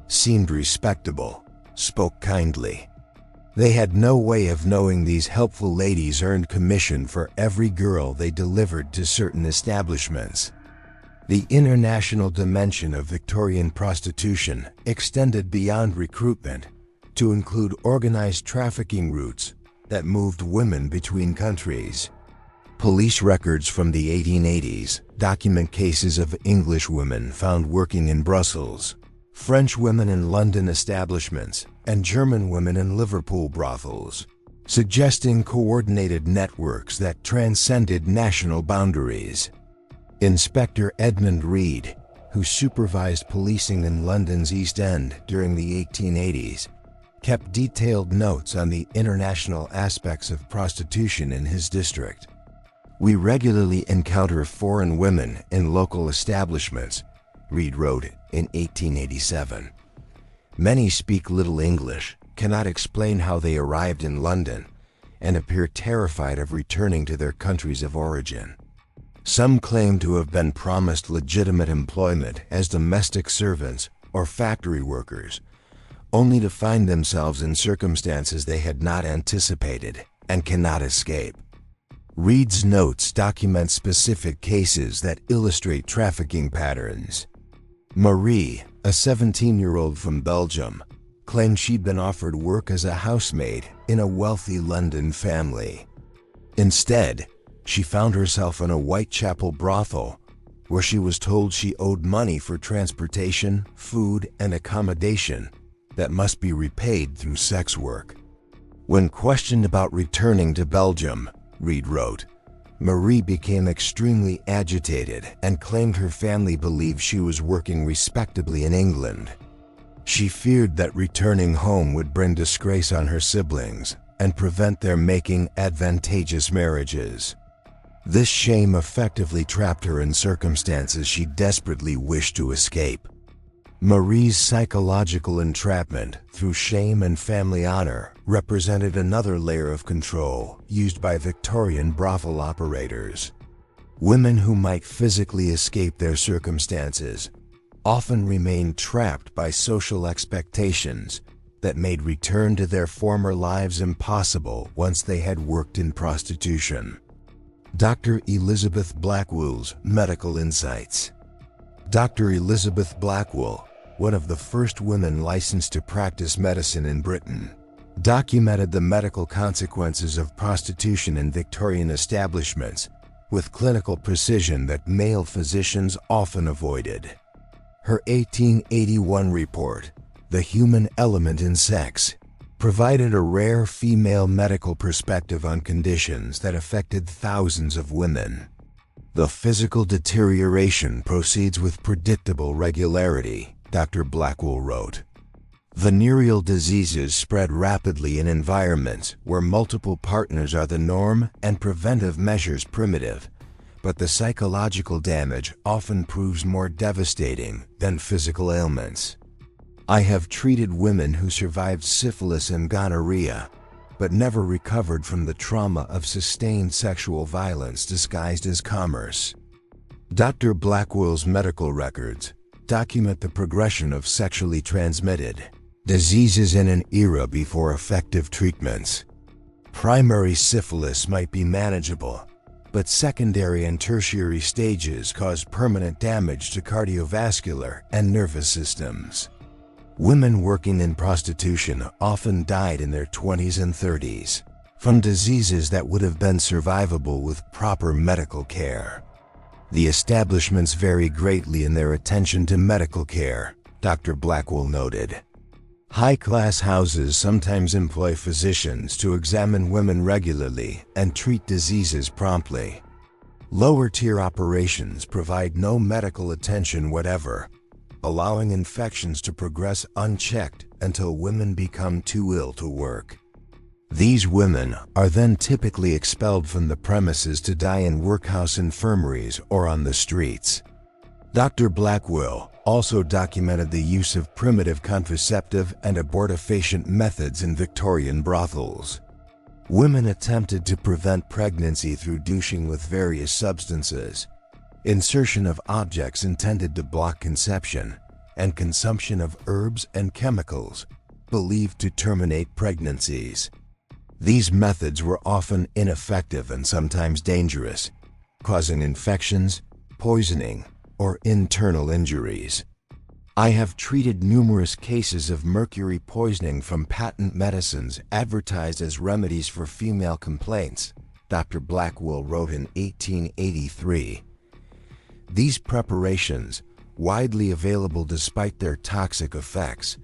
seemed respectable, spoke kindly. They had no way of knowing these helpful ladies earned commission for every girl they delivered to certain establishments. The international dimension of Victorian prostitution extended beyond recruitment to include organized trafficking routes that moved women between countries. Police records from the 1880s document cases of English women found working in Brussels, French women in London establishments, and German women in Liverpool brothels, suggesting coordinated networks that transcended national boundaries. Inspector Edmund Reed, who supervised policing in London's East End during the 1880s, kept detailed notes on the international aspects of prostitution in his district. "We regularly encounter foreign women in local establishments," Reed wrote in 1887. "Many speak little English, cannot explain how they arrived in London, and appear terrified of returning to their countries of origin. Some claim to have been promised legitimate employment as domestic servants or factory workers, only to find themselves in circumstances they had not anticipated and cannot escape." Reed's notes document specific cases that illustrate trafficking patterns. Marie, a 17-year-old from Belgium, claimed she'd been offered work as a housemaid in a wealthy London family. Instead, she found herself in a Whitechapel brothel, where she was told she owed money for transportation, food, and accommodation that must be repaid through sex work. When questioned about returning to Belgium, Reed wrote, Marie became extremely agitated and claimed her family believed she was working respectably in England. She feared that returning home would bring disgrace on her siblings and prevent their making advantageous marriages. This shame effectively trapped her in circumstances she desperately wished to escape. Marie's psychological entrapment through shame and family honor represented another layer of control used by Victorian brothel operators. Women who might physically escape their circumstances often remained trapped by social expectations that made return to their former lives impossible once they had worked in prostitution. Dr. Elizabeth Blackwell's Medical Insights. Dr. Elizabeth Blackwell, one of the first women licensed to practice medicine in Britain, documented the medical consequences of prostitution in Victorian establishments with clinical precision that male physicians often avoided. Her 1881 report, The Human Element in Sex, provided a rare female medical perspective on conditions that affected thousands of women. The physical deterioration proceeds with predictable regularity, Dr. Blackwell wrote. Venereal diseases spread rapidly in environments where multiple partners are the norm and preventive measures primitive, but the psychological damage often proves more devastating than physical ailments. I have treated women who survived syphilis and gonorrhea, but never recovered from the trauma of sustained sexual violence disguised as commerce. Dr. Blackwell's medical records document the progression of sexually transmitted diseases in an era before effective treatments. Primary syphilis might be manageable, but secondary and tertiary stages cause permanent damage to cardiovascular and nervous systems. Women working in prostitution often died in their 20s and 30s from diseases that would have been survivable with proper medical care. The establishments vary greatly in their attention to medical care, Dr. Blackwell noted. High-class houses sometimes employ physicians to examine women regularly and treat diseases promptly. Lower-tier operations provide no medical attention whatever, allowing infections to progress unchecked until women become too ill to work. These women are then typically expelled from the premises to die in workhouse infirmaries or on the streets. Dr. Blackwell also documented the use of primitive contraceptive and abortifacient methods in Victorian brothels. Women attempted to prevent pregnancy through douching with various substances, insertion of objects intended to block conception, and consumption of herbs and chemicals, believed to terminate pregnancies. These methods were often ineffective and sometimes dangerous, causing infections, poisoning, or internal injuries. I have treated numerous cases of mercury poisoning from patent medicines advertised as remedies for female complaints, Dr. Blackwell wrote in 1883. These preparations, widely available despite their toxic effects,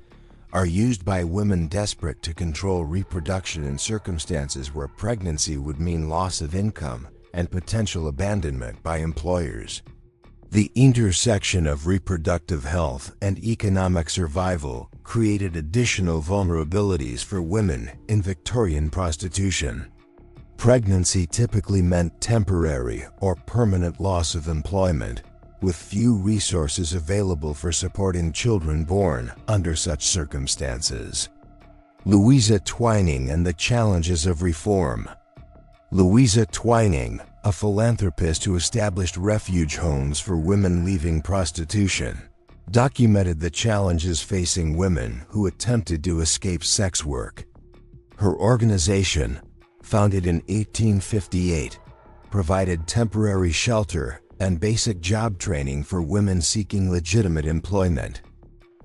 are used by women desperate to control reproduction in circumstances where pregnancy would mean loss of income and potential abandonment by employers. The intersection of reproductive health and economic survival created additional vulnerabilities for women in Victorian prostitution. Pregnancy typically meant temporary or permanent loss of employment, with few resources available for supporting children born under such circumstances. Louisa Twining and the Challenges of Reform. Louisa Twining, a philanthropist who established refuge homes for women leaving prostitution, documented the challenges facing women who attempted to escape sex work. Her organization, founded in 1858, provided temporary shelter and basic job training for women seeking legitimate employment.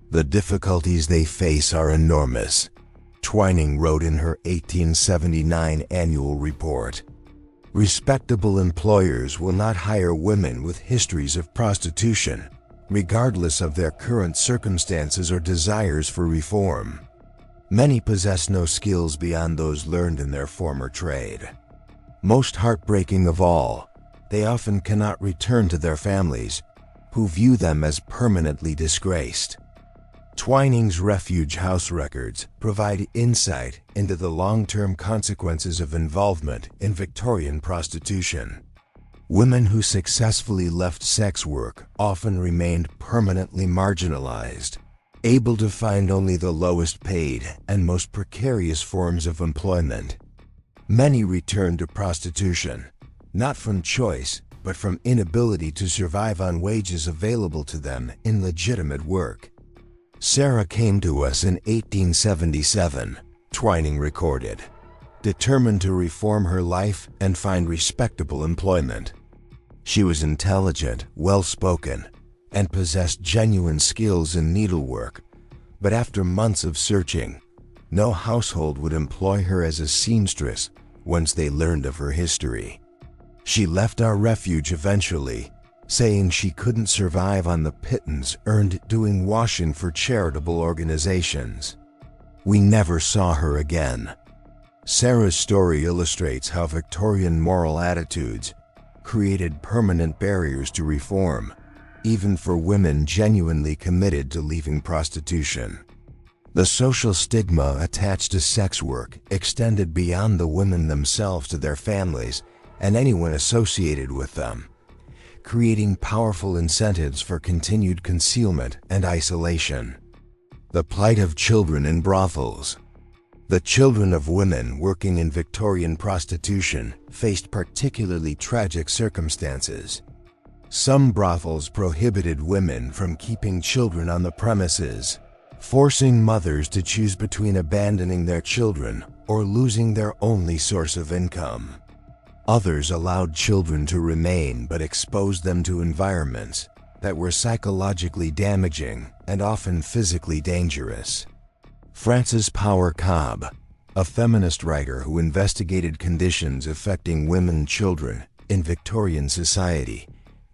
The difficulties they face are enormous, Twining wrote in her 1879 annual report. Respectable employers will not hire women with histories of prostitution, regardless of their current circumstances or desires for reform. Many possess no skills beyond those learned in their former trade. Most heartbreaking of all, they often cannot return to their families, who view them as permanently disgraced. Twining's Refuge House records provide insight into the long-term consequences of involvement in Victorian prostitution. Women who successfully left sex work often remained permanently marginalized, able to find only the lowest paid and most precarious forms of employment. Many returned to prostitution, not from choice, but from inability to survive on wages available to them in legitimate work. Sarah came to us in 1877, Twining recorded, determined to reform her life and find respectable employment. She was intelligent, well-spoken, and possessed genuine skills in needlework, but after months of searching, no household would employ her as a seamstress once they learned of her history. She left our refuge eventually, saying she couldn't survive on the pittance earned doing washing for charitable organizations. We never saw her again. Sarah's story illustrates how Victorian moral attitudes created permanent barriers to reform, even for women genuinely committed to leaving prostitution. The social stigma attached to sex work extended beyond the women themselves to their families and anyone associated with them, creating powerful incentives for continued concealment and isolation. The plight of children in brothels. The children of women working in Victorian prostitution faced particularly tragic circumstances. Some brothels prohibited women from keeping children on the premises, forcing mothers to choose between abandoning their children or losing their only source of income. Others allowed children to remain but exposed them to environments that were psychologically damaging and often physically dangerous. Frances Power Cobb, a feminist writer who investigated conditions affecting women and children in Victorian society,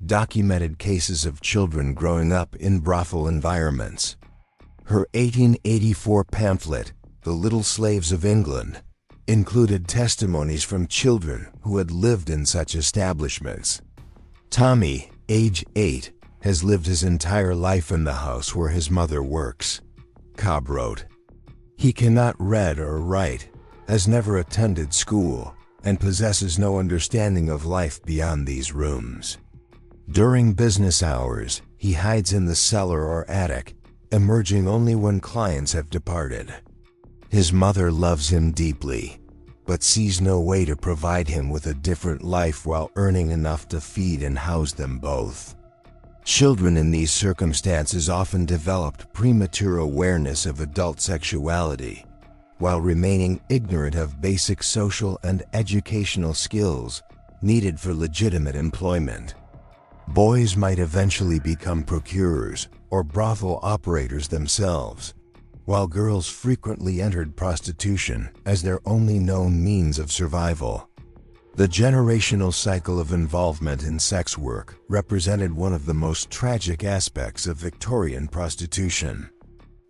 documented cases of children growing up in brothel environments. Her 1884 pamphlet, The Little Slaves of England, included testimonies from children who had lived in such establishments. Tommy, age 8, has lived his entire life in the house where his mother works, Cobb wrote. He cannot read or write, has never attended school, and possesses no understanding of life beyond these rooms. During business hours, he hides in the cellar or attic, emerging only when clients have departed. His mother loves him deeply, but sees no way to provide him with a different life while earning enough to feed and house them both. Children in these circumstances often developed premature awareness of adult sexuality, while remaining ignorant of basic social and educational skills needed for legitimate employment. Boys might eventually become procurers or brothel operators themselves, while girls frequently entered prostitution as their only known means of survival. The generational cycle of involvement in sex work represented one of the most tragic aspects of Victorian prostitution.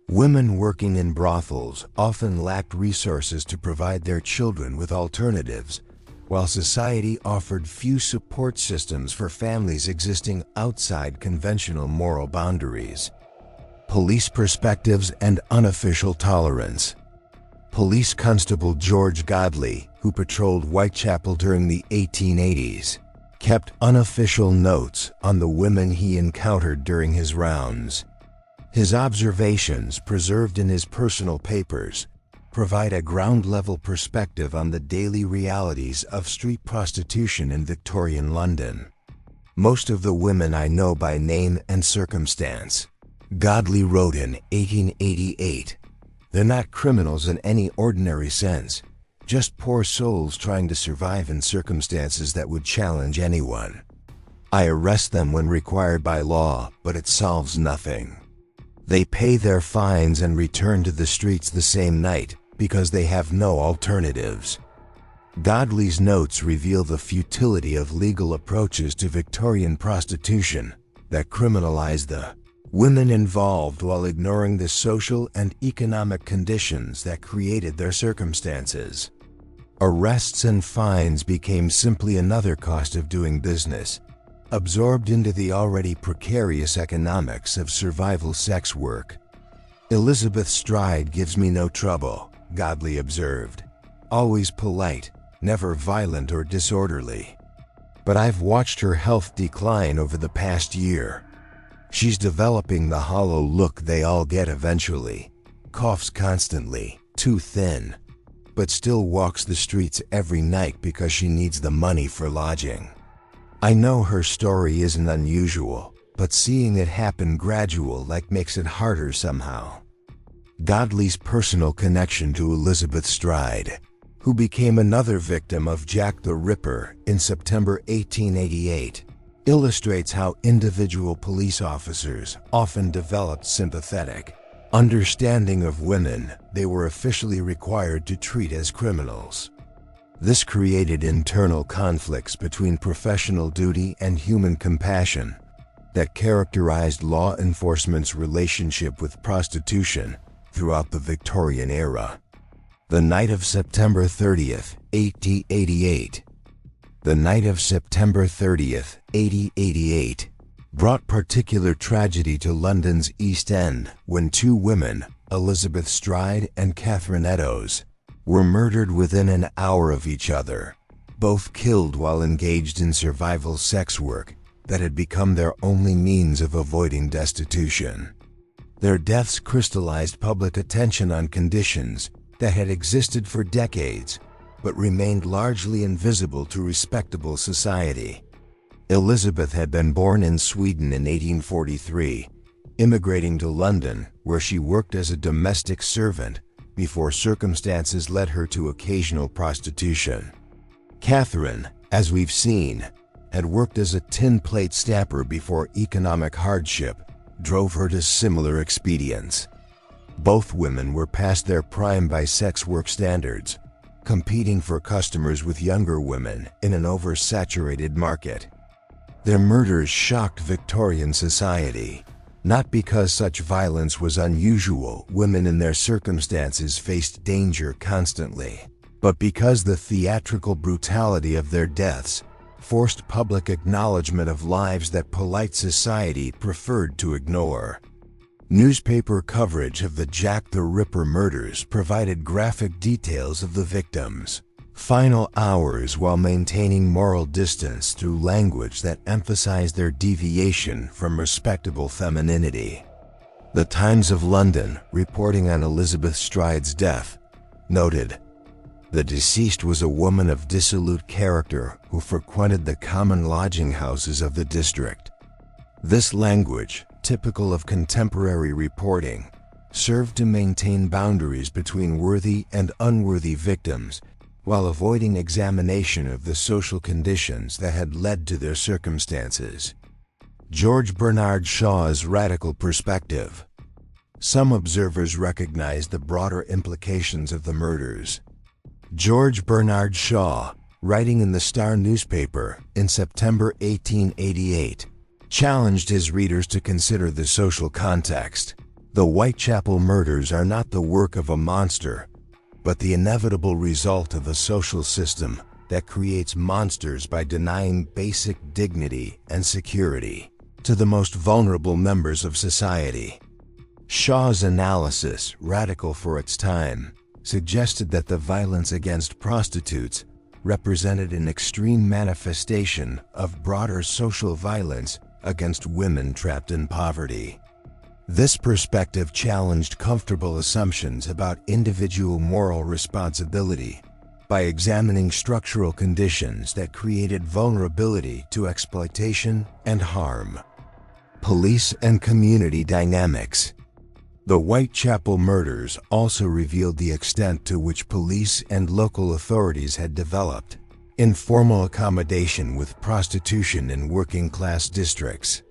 Women working in brothels often lacked resources to provide their children with alternatives, while society offered few support systems for families existing outside conventional moral boundaries. Police perspectives and unofficial tolerance. Police Constable George Godley, who patrolled Whitechapel during the 1880s, kept unofficial notes on the women he encountered during his rounds. His observations, preserved in his personal papers, provide a ground-level perspective on the daily realities of street prostitution in Victorian London. "Most of the women I know by name and circumstance," Godley wrote in 1888. "They're not criminals in any ordinary sense, just poor souls trying to survive in circumstances that would challenge anyone. I arrest them when required by law, but it solves nothing. They pay their fines and return to the streets the same night because they have no alternatives." Godley's notes reveal the futility of legal approaches to Victorian prostitution that criminalize the women involved while ignoring the social and economic conditions that created their circumstances. Arrests and fines became simply another cost of doing business, absorbed into the already precarious economics of survival sex work. "Elizabeth Stride gives me no trouble," Godley observed. "Always polite, never violent or disorderly. But I've watched her health decline over the past year. She's developing the hollow look they all get eventually, coughs constantly, too thin, but still walks the streets every night because she needs the money for lodging. I know her story isn't unusual, but seeing it happen gradual makes it harder somehow." Godley's personal connection to Elizabeth Stride, who became another victim of Jack the Ripper in September 1888, illustrates how individual police officers often developed sympathetic understanding of women they were officially required to treat as criminals. This created internal conflicts between professional duty and human compassion that characterized law enforcement's relationship with prostitution throughout the Victorian era. The night of September 30th, 1888. The night of September 30th, 1888, brought particular tragedy to London's East End when two women, Elizabeth Stride and Catherine Eddowes, were murdered within an hour of each other, both killed while engaged in survival sex work that had become their only means of avoiding destitution. Their deaths crystallized public attention on conditions that had existed for decades but remained largely invisible to respectable society. Elizabeth had been born in Sweden in 1843, immigrating to London where she worked as a domestic servant before circumstances led her to occasional prostitution. Catherine, as we've seen, had worked as a tin plate stamper before economic hardship drove her to similar expedients. Both women were past their prime by sex work standards, competing for customers with younger women in an oversaturated market. Their murders shocked Victorian society, not because such violence was unusual. Women in their circumstances faced danger constantly, but because the theatrical brutality of their deaths forced public acknowledgement of lives that polite society preferred to ignore. Newspaper coverage of the Jack the Ripper murders provided graphic details of the victims' final hours while maintaining moral distance through language that emphasized their deviation from respectable femininity. The Times of London, reporting on Elizabeth Stride's death, noted, "The deceased was a woman of dissolute character who frequented the common lodging houses of the district. This language, typical of contemporary reporting, served to maintain boundaries between worthy and unworthy victims while avoiding examination of the social conditions that had led to their circumstances. George Bernard Shaw's radical perspective. Some observers recognized the broader implications of the murders. George Bernard Shaw, writing in the Star newspaper in September 1888, challenged his readers to consider the social context. The Whitechapel murders are not the work of a monster, but the inevitable result of a social system that creates monsters by denying basic dignity and security to the most vulnerable members of society. Shaw's analysis, radical for its time, suggested that the violence against prostitutes represented an extreme manifestation of broader social violence against women trapped in poverty. This perspective challenged comfortable assumptions about individual moral responsibility by examining structural conditions that created vulnerability to exploitation and harm. Police and community dynamics. The Whitechapel murders also revealed the extent to which police and local authorities had developed informal accommodation with prostitution in working-class districts.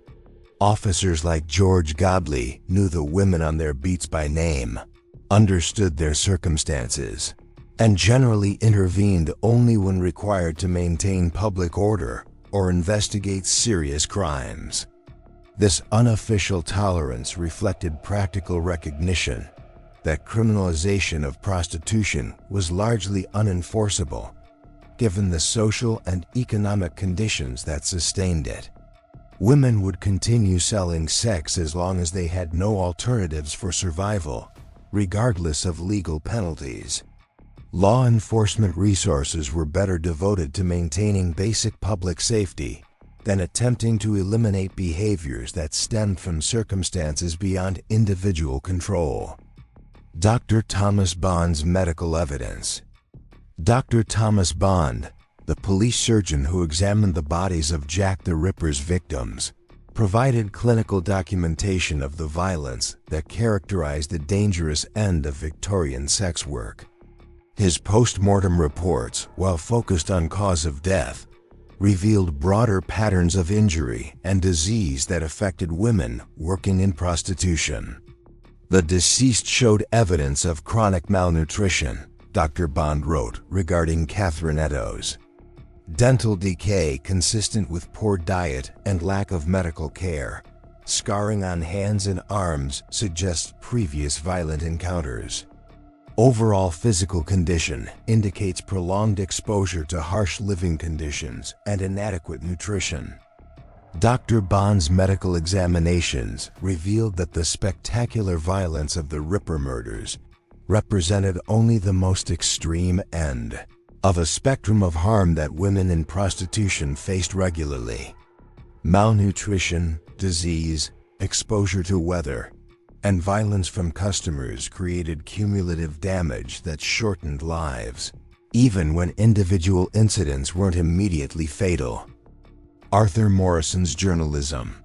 Officers like George Godley knew the women on their beats by name, understood their circumstances, and generally intervened only when required to maintain public order or investigate serious crimes. This unofficial tolerance reflected practical recognition that criminalization of prostitution was largely unenforceable, given the social and economic conditions that sustained it. Women would continue selling sex as long as they had no alternatives for survival, regardless of legal penalties. Law enforcement resources were better devoted to maintaining basic public safety than attempting to eliminate behaviors that stemmed from circumstances beyond individual control. Dr. Thomas Bond's medical evidence. Dr. Thomas Bond, the police surgeon who examined the bodies of Jack the Ripper's victims, provided clinical documentation of the violence that characterized the dangerous end of Victorian sex work. His post-mortem reports, while focused on cause of death, revealed broader patterns of injury and disease that affected women working in prostitution. The deceased showed evidence of chronic malnutrition, Dr. Bond wrote regarding Catherine Eddowes. Dental decay consistent with poor diet and lack of medical care. Scarring on hands and arms suggests previous violent encounters. Overall physical condition indicates prolonged exposure to harsh living conditions and inadequate nutrition. Dr. Bond's medical examinations revealed that the spectacular violence of the Ripper murders represented only the most extreme end of a spectrum of harm that women in prostitution faced regularly. Malnutrition, disease, exposure to weather, and violence from customers created cumulative damage that shortened lives, even when individual incidents weren't immediately fatal. Arthur Morrison's journalism.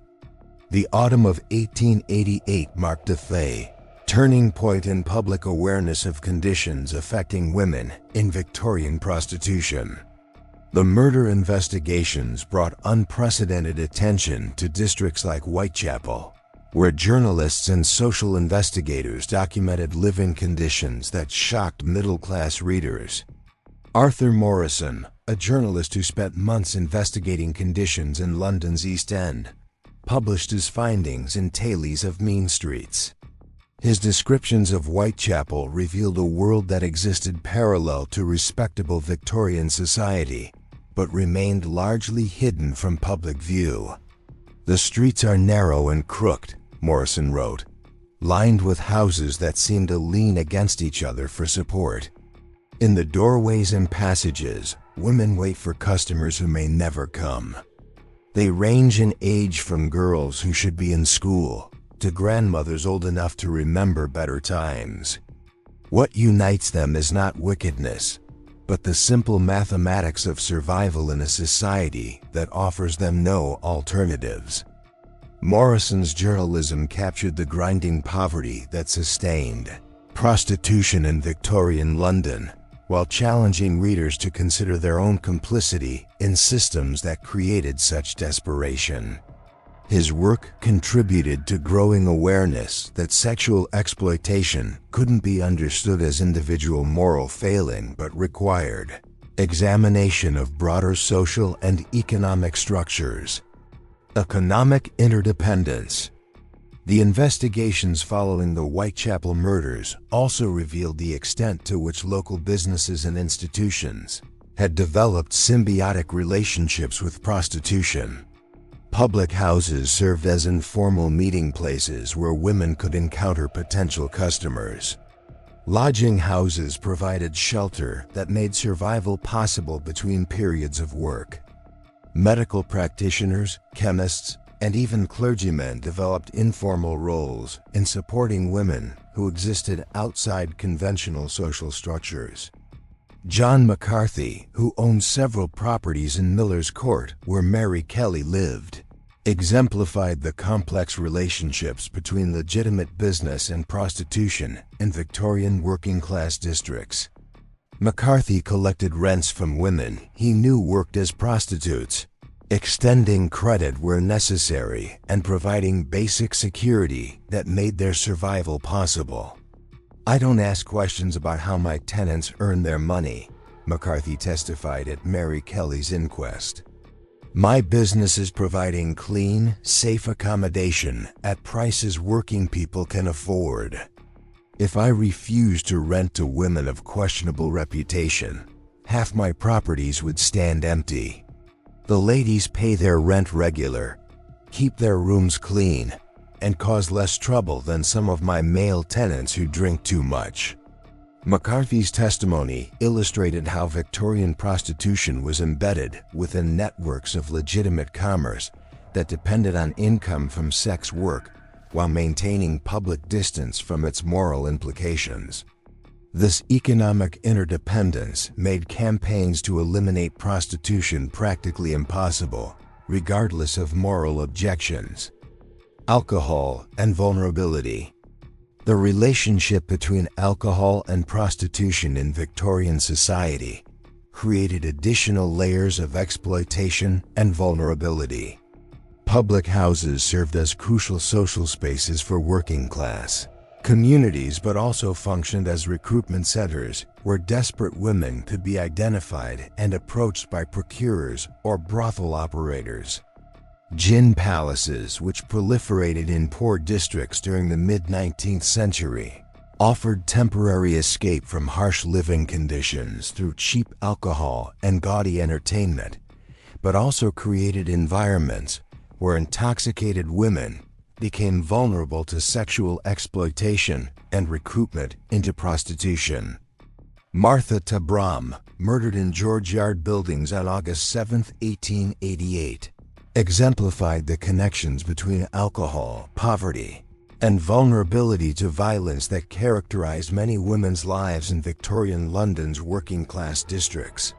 The autumn of 1888 marked a turning point in public awareness of conditions affecting women in Victorian prostitution. The murder investigations brought unprecedented attention to districts like Whitechapel, where journalists and social investigators documented living conditions that shocked middle-class readers. Arthur Morrison, a journalist who spent months investigating conditions in London's East End, published his findings in Tailies of Mean Streets. His descriptions of Whitechapel revealed a world that existed parallel to respectable Victorian society, but remained largely hidden from public view. "The streets are narrow and crooked," Morrison wrote, "lined with houses that seem to lean against each other for support. In the doorways and passages, women wait for customers who may never come. They range in age from girls who should be in school to grandmothers old enough to remember better times. What unites them is not wickedness, but the simple mathematics of survival in a society that offers them no alternatives." Morrison's journalism captured the grinding poverty that sustained prostitution in Victorian London, while challenging readers to consider their own complicity in systems that created such desperation. His work contributed to growing awareness that sexual exploitation couldn't be understood as individual moral failing but required examination of broader social and economic structures. Economic interdependence. The investigations following the Whitechapel murders also revealed the extent to which local businesses and institutions had developed symbiotic relationships with prostitution. Public houses served as informal meeting places where women could encounter potential customers. Lodging houses provided shelter that made survival possible between periods of work. Medical practitioners, chemists, and even clergymen developed informal roles in supporting women who existed outside conventional social structures. John McCarthy, who owned several properties in Miller's Court where Mary Kelly lived, exemplified the complex relationships between legitimate business and prostitution in Victorian working-class districts. McCarthy collected rents from women he knew worked as prostitutes, extending credit where necessary and providing basic security that made their survival possible. "I don't ask questions about how my tenants earn their money," McCarthy testified at Mary Kelly's inquest. "My business is providing clean, safe accommodation at prices working people can afford. If I refuse to rent to women of questionable reputation, half my properties would stand empty. The ladies pay their rent regular, keep their rooms clean, and cause less trouble than some of my male tenants who drink too much." McCarthy's testimony illustrated how Victorian prostitution was embedded within networks of legitimate commerce that depended on income from sex work while maintaining public distance from its moral implications. This economic interdependence made campaigns to eliminate prostitution practically impossible, regardless of moral objections. Alcohol and vulnerability. The relationship between alcohol and prostitution in Victorian society created additional layers of exploitation and vulnerability. Public houses served as crucial social spaces for working-class communities but also functioned as recruitment centers where desperate women could be identified and approached by procurers or brothel operators. Gin palaces, which proliferated in poor districts during the mid-19th century, offered temporary escape from harsh living conditions through cheap alcohol and gaudy entertainment, but also created environments where intoxicated women became vulnerable to sexual exploitation and recruitment into prostitution. Martha Tabram, murdered in George Yard Buildings on August 7, 1888, exemplified the connections between alcohol, poverty, and vulnerability to violence that characterized many women's lives in Victorian London's working-class districts.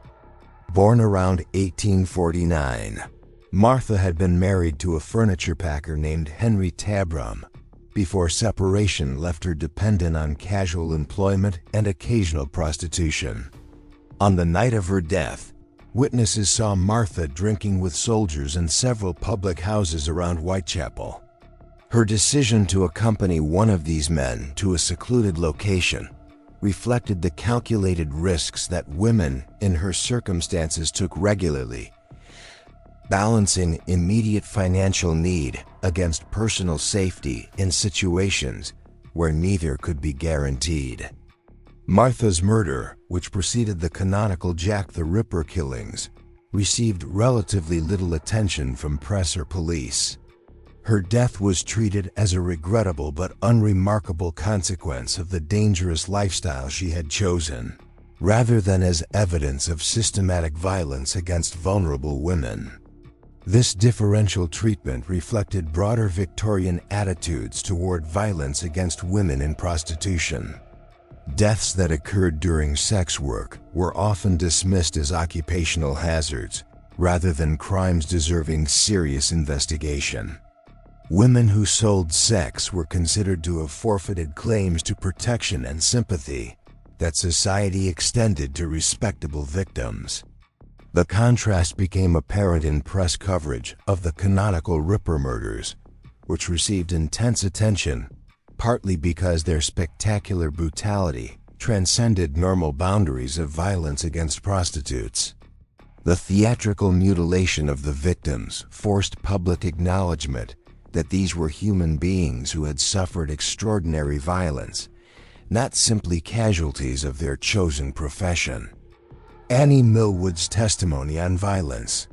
Born around 1849, Martha had been married to a furniture packer named Henry Tabram before separation left her dependent on casual employment and occasional prostitution. On the night of her death, witnesses saw Martha drinking with soldiers in several public houses around Whitechapel. Her decision to accompany one of these men to a secluded location reflected the calculated risks that women in her circumstances took regularly, balancing immediate financial need against personal safety in situations where neither could be guaranteed. Martha's murder, which preceded the canonical Jack the Ripper killings, received relatively little attention from press or police. Her death was treated as a regrettable but unremarkable consequence of the dangerous lifestyle she had chosen, rather than as evidence of systematic violence against vulnerable women. This differential treatment reflected broader Victorian attitudes toward violence against women in prostitution. Deaths that occurred during sex work were often dismissed as occupational hazards, rather than crimes deserving serious investigation. Women who sold sex were considered to have forfeited claims to protection and sympathy that society extended to respectable victims. The contrast became apparent in press coverage of the canonical Ripper murders, which received intense attention, partly because their spectacular brutality transcended normal boundaries of violence against prostitutes. The theatrical mutilation of the victims forced public acknowledgement that these were human beings who had suffered extraordinary violence, not simply casualties of their chosen profession. Annie Millwood's testimony on violence.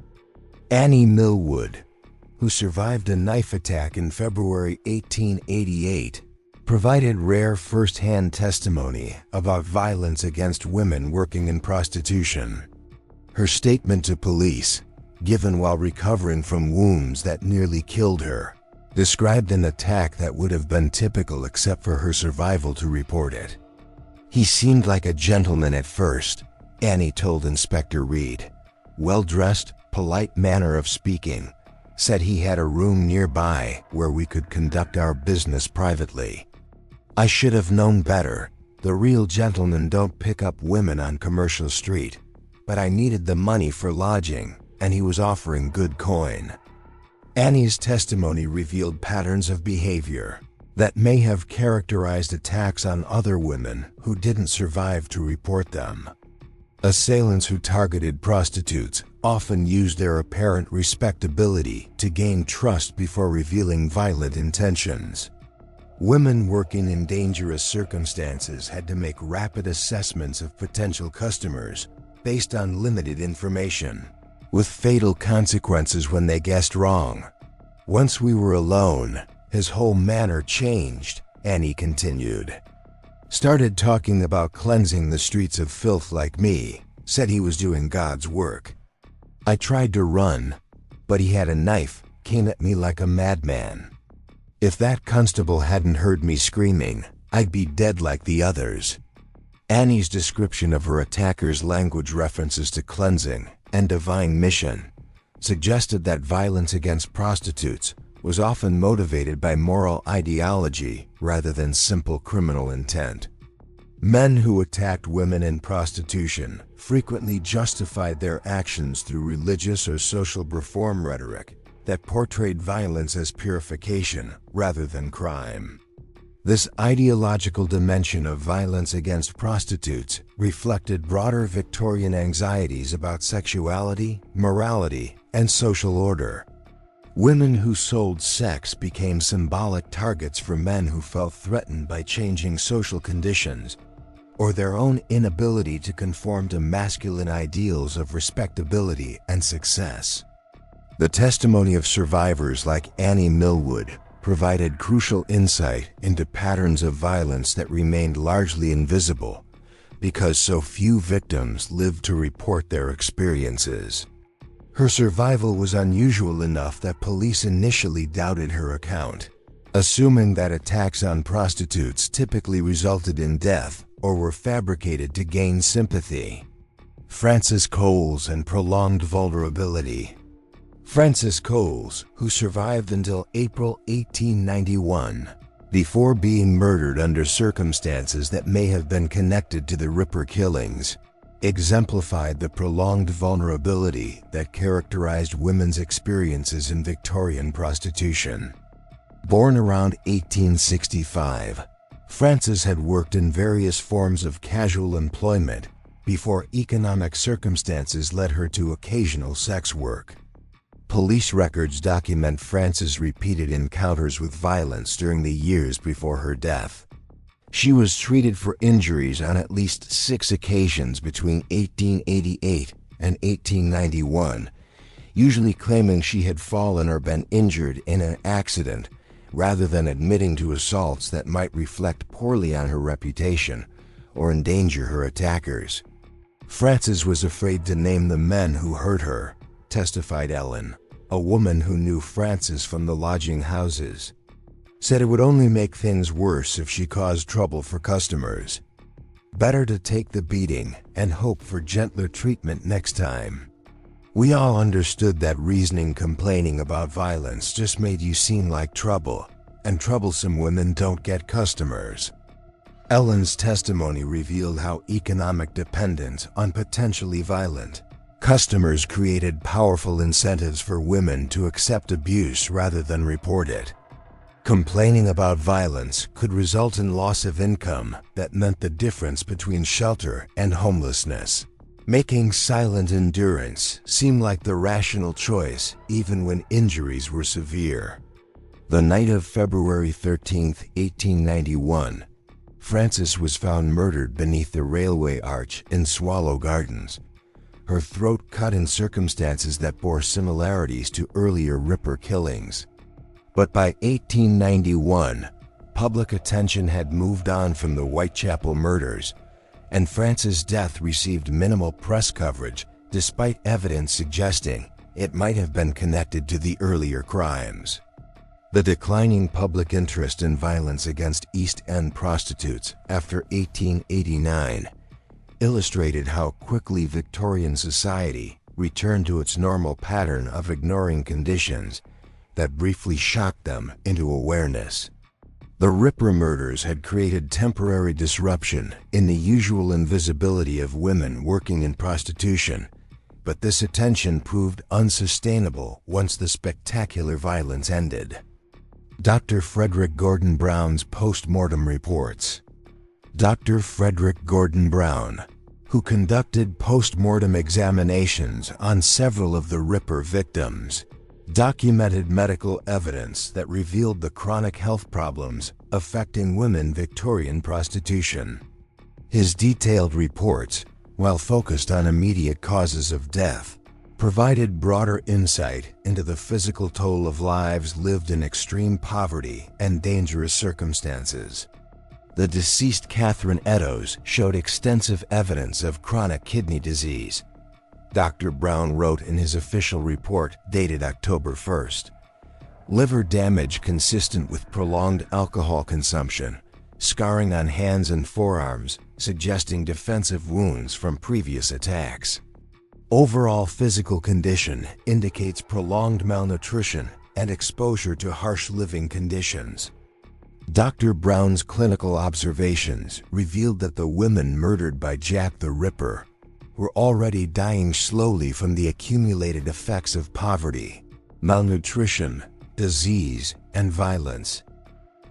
Annie Millwood, who survived a knife attack in February 1888, provided rare first-hand testimony about violence against women working in prostitution. Her statement to police, given while recovering from wounds that nearly killed her, described an attack that would have been typical except for her survival to report it. "He seemed like a gentleman at first," Annie told Inspector Reed. "Well-dressed, polite manner of speaking. Said he had a room nearby where we could conduct our business privately. I should have known better. The real gentlemen don't pick up women on Commercial Street. But I needed the money for lodging, and he was offering good coin." Annie's testimony revealed patterns of behavior that may have characterized attacks on other women who didn't survive to report them. Assailants who targeted prostitutes often used their apparent respectability to gain trust before revealing violent intentions. Women working in dangerous circumstances had to make rapid assessments of potential customers based on limited information, with fatal consequences when they guessed wrong. "Once we were alone, his whole manner changed," Annie continued. "Started talking about cleansing the streets of filth like me, said he was doing God's work. I tried to run, but he had a knife, came at me like a madman. If that constable hadn't heard me screaming, I'd be dead like the others." Annie's description of her attacker's language references to cleansing and divine mission suggested that violence against prostitutes was often motivated by moral ideology rather than simple criminal intent. Men who attacked women in prostitution frequently justified their actions through religious or social reform rhetoric that portrayed violence as purification rather than crime. This ideological dimension of violence against prostitutes reflected broader Victorian anxieties about sexuality, morality, and social order. Women who sold sex became symbolic targets for men who felt threatened by changing social conditions or their own inability to conform to masculine ideals of respectability and success. The testimony of survivors like Annie Millwood provided crucial insight into patterns of violence that remained largely invisible because so few victims lived to report their experiences. Her survival was unusual enough that police initially doubted her account, assuming that attacks on prostitutes typically resulted in death or were fabricated to gain sympathy. Frances Coles and prolonged vulnerability. Frances Coles, who survived until April 1891, before being murdered under circumstances that may have been connected to the Ripper killings, exemplified the prolonged vulnerability that characterized women's experiences in Victorian prostitution. Born around 1865, Frances had worked in various forms of casual employment before economic circumstances led her to occasional sex work. Police records document Frances' repeated encounters with violence during the years before her death. She was treated for injuries on at least 6 occasions between 1888 and 1891, usually claiming she had fallen or been injured in an accident, rather than admitting to assaults that might reflect poorly on her reputation or endanger her attackers. Frances was afraid to name the men who hurt her, testified Ellen, a woman who knew Frances from the lodging houses. Said it would only make things worse if she caused trouble for customers. Better to take the beating and hope for gentler treatment next time. We all understood that reasoning complaining about violence just made you seem like trouble, and troublesome women don't get customers. Ellen's testimony revealed how economic dependence on potentially violent customers created powerful incentives for women to accept abuse rather than report it. Complaining about violence could result in loss of income that meant the difference between shelter and homelessness, making silent endurance seem like the rational choice even when injuries were severe. The night of February 13, 1891, Frances was found murdered beneath the railway arch in Swallow Gardens, her throat cut in circumstances that bore similarities to earlier Ripper killings. But by 1891, public attention had moved on from the Whitechapel murders, and Frances' death received minimal press coverage despite evidence suggesting it might have been connected to the earlier crimes. The declining public interest in violence against East End prostitutes after 1889 illustrated how quickly Victorian society returned to its normal pattern of ignoring conditions that briefly shocked them into awareness. The Ripper murders had created temporary disruption in the usual invisibility of women working in prostitution, but this attention proved unsustainable once the spectacular violence ended. Dr. Frederick Gordon Brown's post-mortem reports. Dr. Frederick Gordon Brown, who conducted post-mortem examinations on several of the Ripper victims, documented medical evidence that revealed the chronic health problems affecting women Victorian prostitution. His detailed reports, while focused on immediate causes of death, provided broader insight into the physical toll of lives lived in extreme poverty and dangerous circumstances. The deceased Catherine Eddowes showed extensive evidence of chronic kidney disease. Dr. Brown wrote in his official report dated October 1st, liver damage consistent with prolonged alcohol consumption, scarring on hands and forearms, suggesting defensive wounds from previous attacks. Overall physical condition indicates prolonged malnutrition and exposure to harsh living conditions. Dr. Brown's clinical observations revealed that the women murdered by Jack the Ripper were already dying slowly from the accumulated effects of poverty, malnutrition, disease, and violence.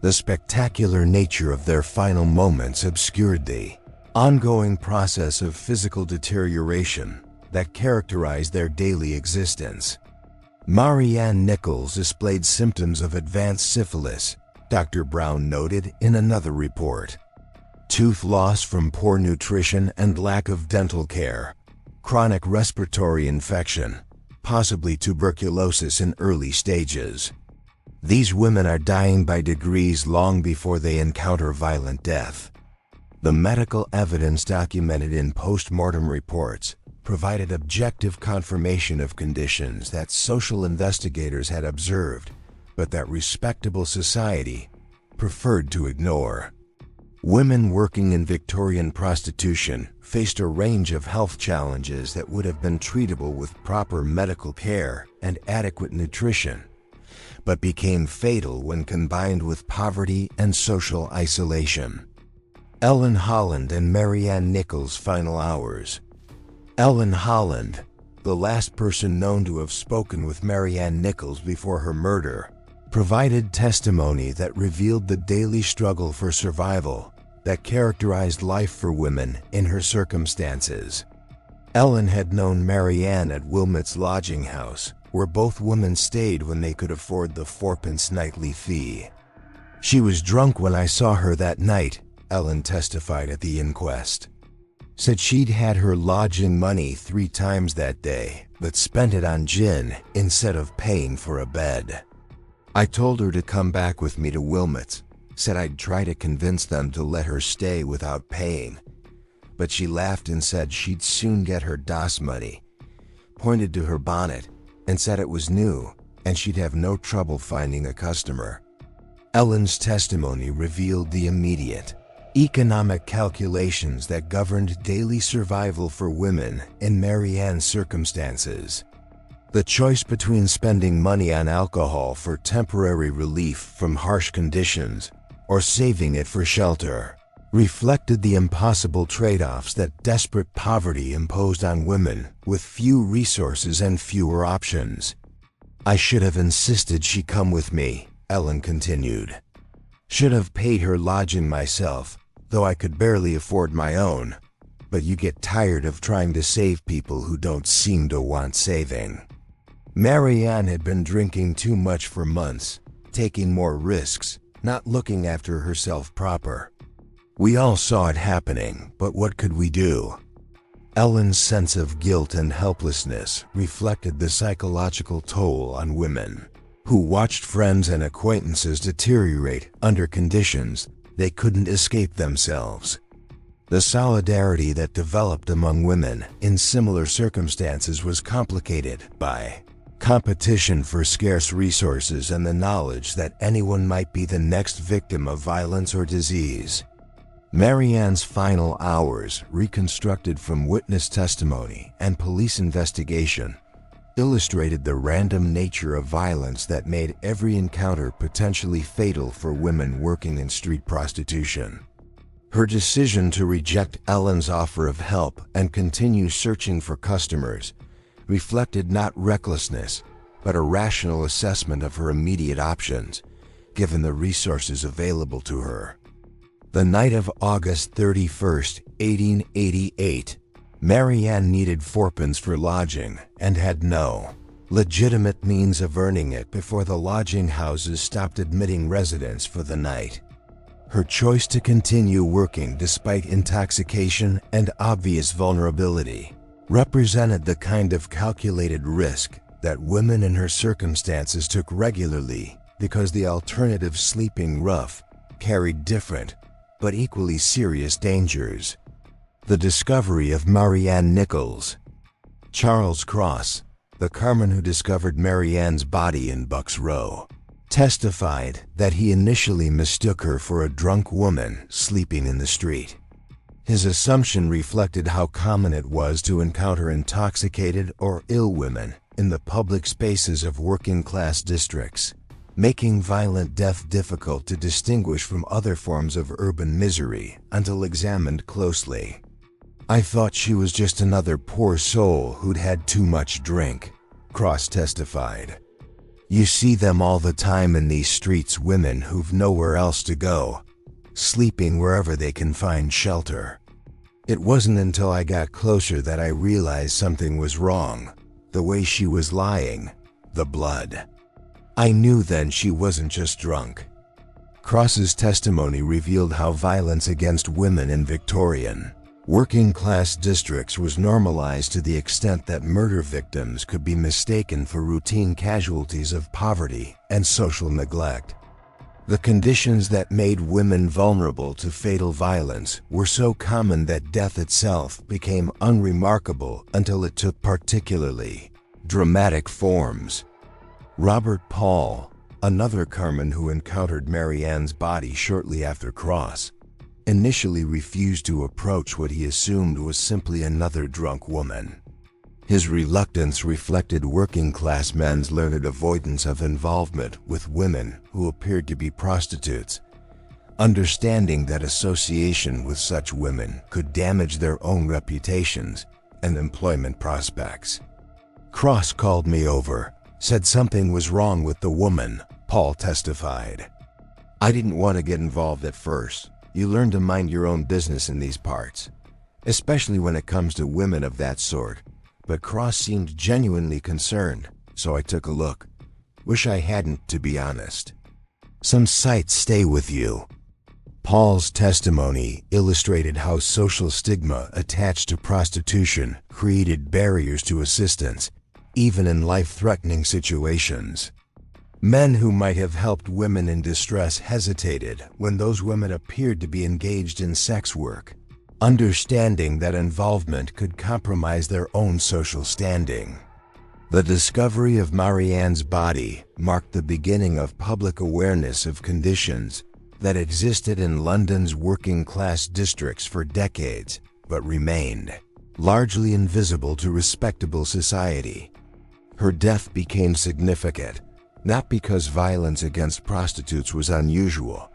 The spectacular nature of their final moments obscured the ongoing process of physical deterioration that characterized their daily existence. Marianne Nichols displayed symptoms of advanced syphilis, Dr. Brown noted in another report. Tooth loss from poor nutrition and lack of dental care, chronic respiratory infection, possibly tuberculosis in early stages. These women are dying by degrees long before they encounter violent death. The medical evidence documented in post-mortem reports provided objective confirmation of conditions that social investigators had observed, but that respectable society preferred to ignore. Women working in Victorian prostitution faced a range of health challenges that would have been treatable with proper medical care and adequate nutrition, but became fatal when combined with poverty and social isolation. Ellen Holland and Marianne Nichols' final hours. Ellen Holland, the last person known to have spoken with Marianne Nichols before her murder, provided testimony that revealed the daily struggle for survival that characterized life for women in her circumstances. Ellen had known Marianne at Wilmot's lodging house, where both women stayed when they could afford the 4-pence nightly fee. "She was drunk when I saw her that night," Ellen testified at the inquest. Said she'd had her lodging money 3 times that day, but spent it on gin instead of paying for a bed. "I told her to come back with me to Wilmot's, said I'd try to convince them to let her stay without paying, but she laughed and said she'd soon get her DOS money, pointed to her bonnet, and said it was new and she'd have no trouble finding a customer." Ellen's testimony revealed the immediate economic calculations that governed daily survival for women in Marianne's circumstances. The choice between spending money on alcohol for temporary relief from harsh conditions or saving it for shelter reflected the impossible trade-offs that desperate poverty imposed on women with few resources and fewer options. "I should have insisted she come with me," Ellen continued. "Should have paid her lodging myself, though I could barely afford my own. But you get tired of trying to save people who don't seem to want saving." Marianne had been drinking too much for months, taking more risks, not looking after herself proper. We all saw it happening, but what could we do? Ellen's sense of guilt and helplessness reflected the psychological toll on women who watched friends and acquaintances deteriorate under conditions they couldn't escape themselves. The solidarity that developed among women in similar circumstances was complicated by competition for scarce resources and the knowledge that anyone might be the next victim of violence or disease. Marianne's final hours, reconstructed from witness testimony and police investigation, illustrated the random nature of violence that made every encounter potentially fatal for women working in street prostitution. Her decision to reject Ellen's offer of help and continue searching for customers reflected not recklessness, but a rational assessment of her immediate options, given the resources available to her. The night of August 31st, 1888, Marianne needed fourpence for lodging and had no legitimate means of earning it before the lodging houses stopped admitting residents for the night. Her choice to continue working despite intoxication and obvious vulnerability represented the kind of calculated risk that women in her circumstances took regularly because the alternative, sleeping rough, carried different but equally serious dangers. The discovery of Marianne Nichols. Charles Cross, the carman who discovered Marianne's body in Bucks Row, testified that he initially mistook her for a drunk woman sleeping in the street. His assumption reflected how common it was to encounter intoxicated or ill women in the public spaces of working-class districts, making violent death difficult to distinguish from other forms of urban misery until examined closely. "I thought she was just another poor soul who'd had too much drink," Cross testified. "You see them all the time in these streets, women who've nowhere else to go, sleeping wherever they can find shelter. It wasn't until I got closer that I realized something was wrong. The way she was lying, the blood. I knew then she wasn't just drunk." Cross's testimony revealed how violence against women in Victorian, working-class districts was normalized to the extent that murder victims could be mistaken for routine casualties of poverty and social neglect. The conditions that made women vulnerable to fatal violence were so common that death itself became unremarkable until it took particularly dramatic forms. Robert Paul, another carman who encountered Marianne's body shortly after Cross, initially refused to approach what he assumed was simply another drunk woman. His reluctance reflected working-class men's learned avoidance of involvement with women who appeared to be prostitutes, understanding that association with such women could damage their own reputations and employment prospects. "Cross called me over, said something was wrong with the woman," Paul testified. "I didn't want to get involved at first. You learn to mind your own business in these parts, especially when it comes to women of that sort. But Cross seemed genuinely concerned, so I took a look. Wish I hadn't, to be honest." Some sights stay with you. Paul's testimony illustrated how social stigma attached to prostitution created barriers to assistance, even in life-threatening situations. Men who might have helped women in distress hesitated when those women appeared to be engaged in sex work, understanding that involvement could compromise their own social standing. The discovery of Marianne's body marked the beginning of public awareness of conditions that existed in London's working-class districts for decades, but remained largely invisible to respectable society. Her death became significant, not because violence against prostitutes was unusual,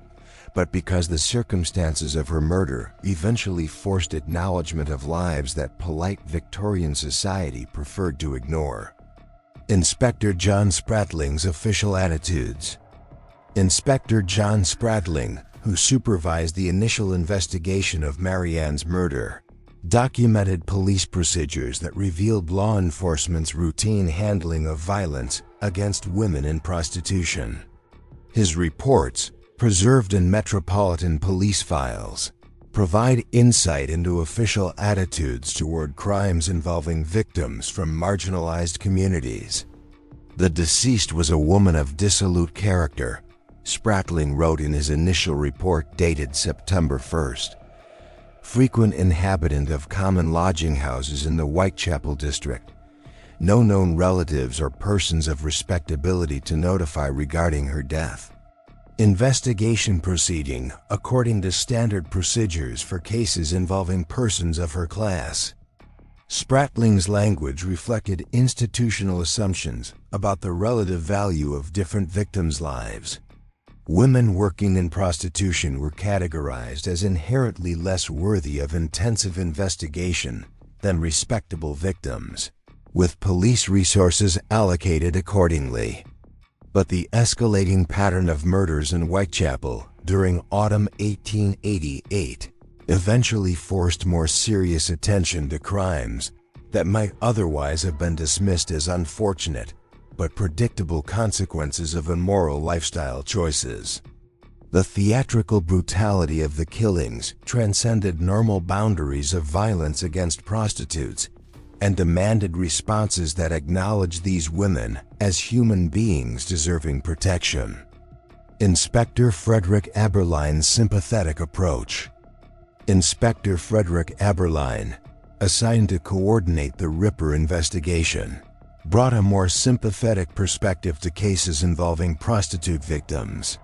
but because the circumstances of her murder eventually forced acknowledgement of lives that polite Victorian society preferred to ignore. Inspector John Spratling's official attitudes. Inspector John Spratling, who supervised the initial investigation of Marianne's murder, documented police procedures that revealed law enforcement's routine handling of violence against women in prostitution. His reports, preserved in Metropolitan Police files, provide insight into official attitudes toward crimes involving victims from marginalized communities. The deceased was a woman of dissolute character, Spratling wrote in his initial report dated September 1st. Frequent inhabitant of common lodging houses in the Whitechapel district. No known relatives or persons of respectability to notify regarding her death. Investigation proceeding according to standard procedures for cases involving persons of her class. Spratling's language reflected institutional assumptions about the relative value of different victims' lives. Women working in prostitution were categorized as inherently less worthy of intensive investigation than respectable victims, with police resources allocated accordingly. But the escalating pattern of murders in Whitechapel during autumn 1888 eventually forced more serious attention to crimes that might otherwise have been dismissed as unfortunate but predictable consequences of immoral lifestyle choices. The theatrical brutality of the killings transcended normal boundaries of violence against prostitutes and demanded responses that acknowledged these women as human beings deserving protection. Inspector Frederick Aberline's sympathetic approach. Inspector Frederick Aberline, assigned to coordinate the Ripper investigation, brought a more sympathetic perspective to cases involving prostitute victims.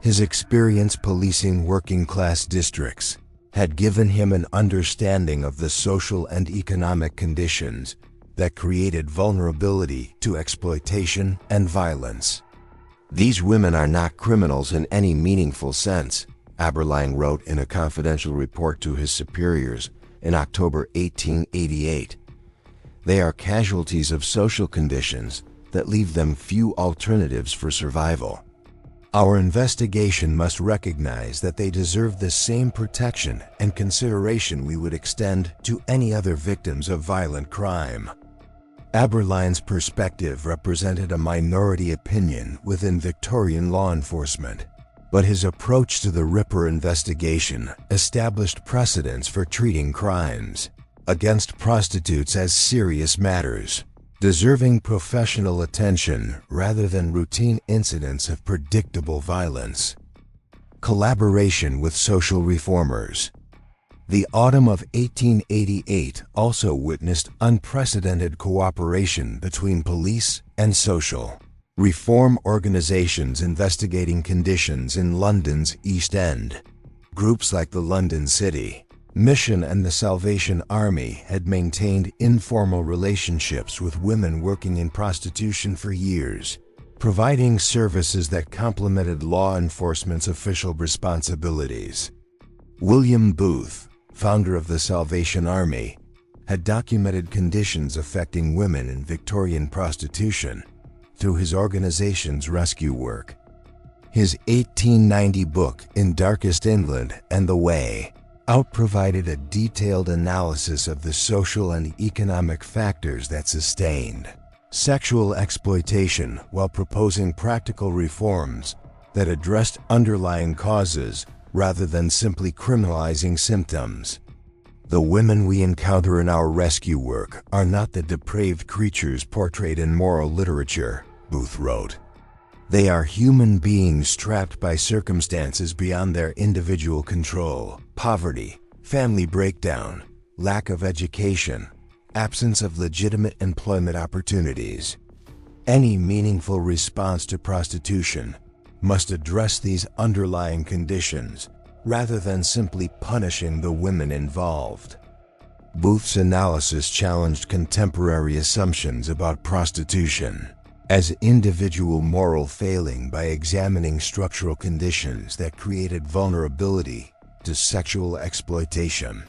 His experience policing working-class districts had given him an understanding of the social and economic conditions that created vulnerability to exploitation and violence. "These women are not criminals in any meaningful sense," Aberline wrote in a confidential report to his superiors in October 1888. "They are casualties of social conditions that leave them few alternatives for survival. Our investigation must recognize that they deserve the same protection and consideration we would extend to any other victims of violent crime." Aberline's perspective represented a minority opinion within Victorian law enforcement, but his approach to the Ripper investigation established precedents for treating crimes against prostitutes as serious matters, deserving professional attention rather than routine incidents of predictable violence. Collaboration with social reformers. The autumn of 1888 also witnessed unprecedented cooperation between police and social reform organizations investigating conditions in London's East End. Groups like the London City Mission and the Salvation Army had maintained informal relationships with women working in prostitution for years, providing services that complemented law enforcement's official responsibilities. William Booth, founder of the Salvation Army, had documented conditions affecting women in Victorian prostitution through his organization's rescue work. His 1890 book, In Darkest England and the Way, provided a detailed analysis of the social and economic factors that sustained sexual exploitation while proposing practical reforms that addressed underlying causes rather than simply criminalizing symptoms. "The women we encounter in our rescue work are not the depraved creatures portrayed in moral literature," Booth wrote. "They are human beings trapped by circumstances beyond their individual control: poverty, family breakdown, lack of education, absence of legitimate employment opportunities. Any meaningful response to prostitution must address these underlying conditions rather than simply punishing the women involved." Booth's analysis challenged contemporary assumptions about prostitution as individual moral failing by examining structural conditions that created vulnerability to sexual exploitation.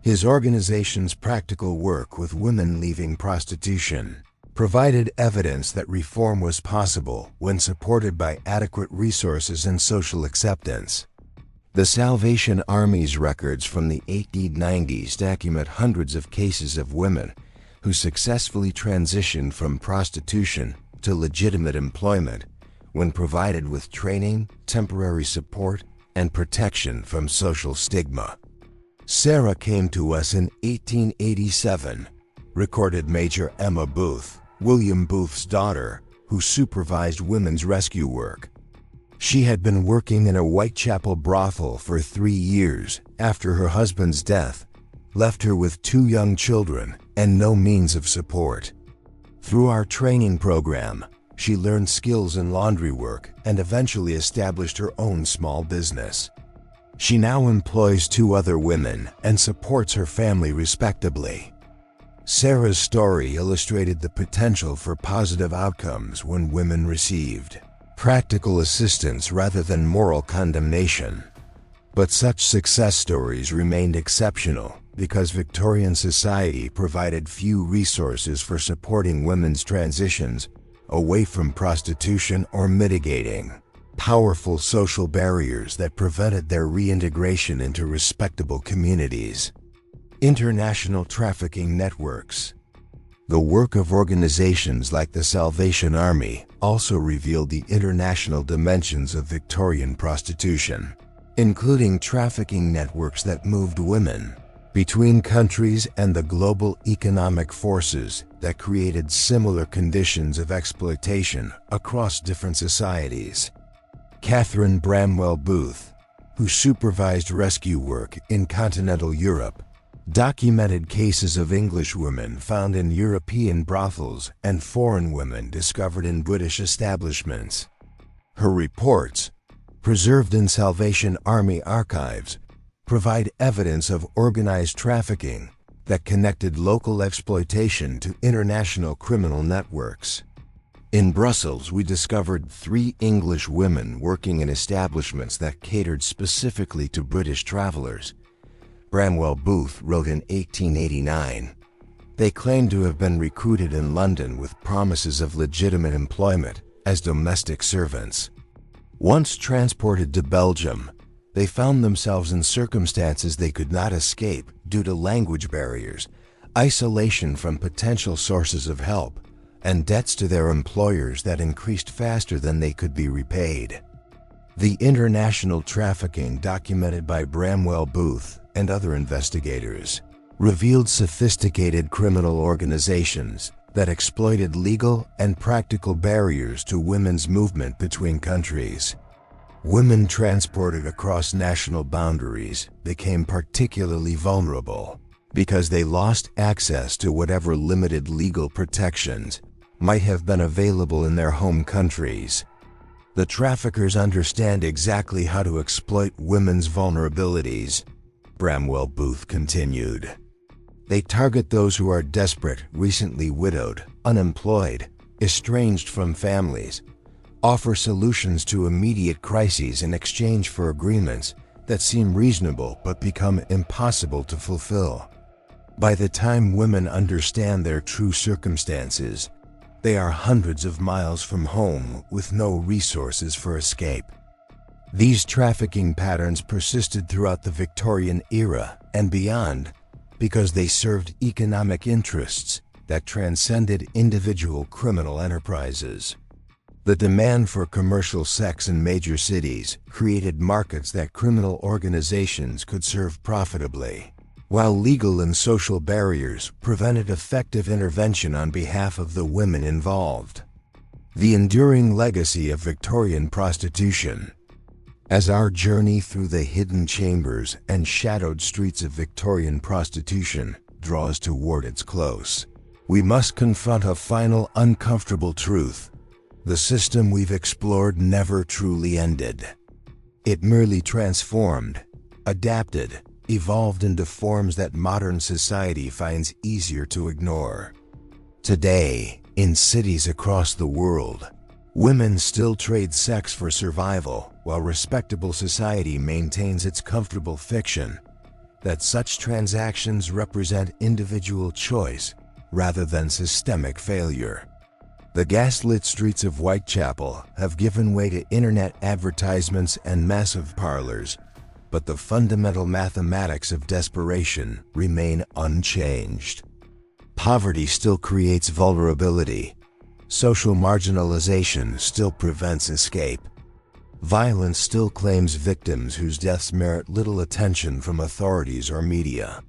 His organization's practical work with women leaving prostitution provided evidence that reform was possible when supported by adequate resources and social acceptance. The Salvation Army's records from the 1890s document hundreds of cases of women who successfully transitioned from prostitution to legitimate employment when provided with training, temporary support, and protection from social stigma. Sarah came to us in 1887, recorded Major Emma Booth, William Booth's daughter, who supervised women's rescue work. She had been working in a Whitechapel brothel for 3 years after her husband's death left her with 2 young children and no means of support. Through our training program, she learned skills in laundry work and eventually established her own small business. She now employs 2 other women and supports her family respectably. Sarah's story illustrated the potential for positive outcomes when women received practical assistance rather than moral condemnation. But such success stories remained exceptional because Victorian society provided few resources for supporting women's transitions away from prostitution or mitigating powerful social barriers that prevented their reintegration into respectable communities. International trafficking networks. The work of organizations like the Salvation Army also revealed the international dimensions of Victorian prostitution, including trafficking networks that moved women between countries and the global economic forces that created similar conditions of exploitation across different societies. Catherine Bramwell Booth, who supervised rescue work in continental Europe, documented cases of English women found in European brothels and foreign women discovered in British establishments. Her reports, preserved in Salvation Army archives, provide evidence of organized trafficking that connected local exploitation to international criminal networks. In Brussels, we discovered 3 English women working in establishments that catered specifically to British travelers. Bramwell Booth wrote in 1889. They claimed to have been recruited in London with promises of legitimate employment as domestic servants. Once transported to Belgium, they found themselves in circumstances they could not escape due to language barriers, isolation from potential sources of help, and debts to their employers that increased faster than they could be repaid. The international trafficking documented by Bramwell Booth and other investigators revealed sophisticated criminal organizations that exploited legal and practical barriers to women's movement between countries. Women transported across national boundaries became particularly vulnerable because they lost access to whatever limited legal protections might have been available in their home countries. The traffickers understand exactly how to exploit women's vulnerabilities, Bramwell Booth continued. They target those who are desperate, recently widowed, unemployed, estranged from families, offer solutions to immediate crises in exchange for agreements that seem reasonable but become impossible to fulfill. By the time women understand their true circumstances, they are hundreds of miles from home with no resources for escape. These trafficking patterns persisted throughout the Victorian era and beyond because they served economic interests that transcended individual criminal enterprises. The demand for commercial sex in major cities created markets that criminal organizations could serve profitably, while legal and social barriers prevented effective intervention on behalf of the women involved. The enduring legacy of Victorian prostitution. As our journey through the hidden chambers and shadowed streets of Victorian prostitution draws toward its close, we must confront a final uncomfortable truth. The system we've explored never truly ended. It merely transformed, adapted, evolved into forms that modern society finds easier to ignore. Today, in cities across the world, women still trade sex for survival, while respectable society maintains its comfortable fiction that such transactions represent individual choice rather than systemic failure. The gaslit streets of Whitechapel have given way to internet advertisements and massive parlors, but the fundamental mathematics of desperation remain unchanged. Poverty still creates vulnerability. Social marginalization still prevents escape. Violence still claims victims whose deaths merit little attention from authorities or media.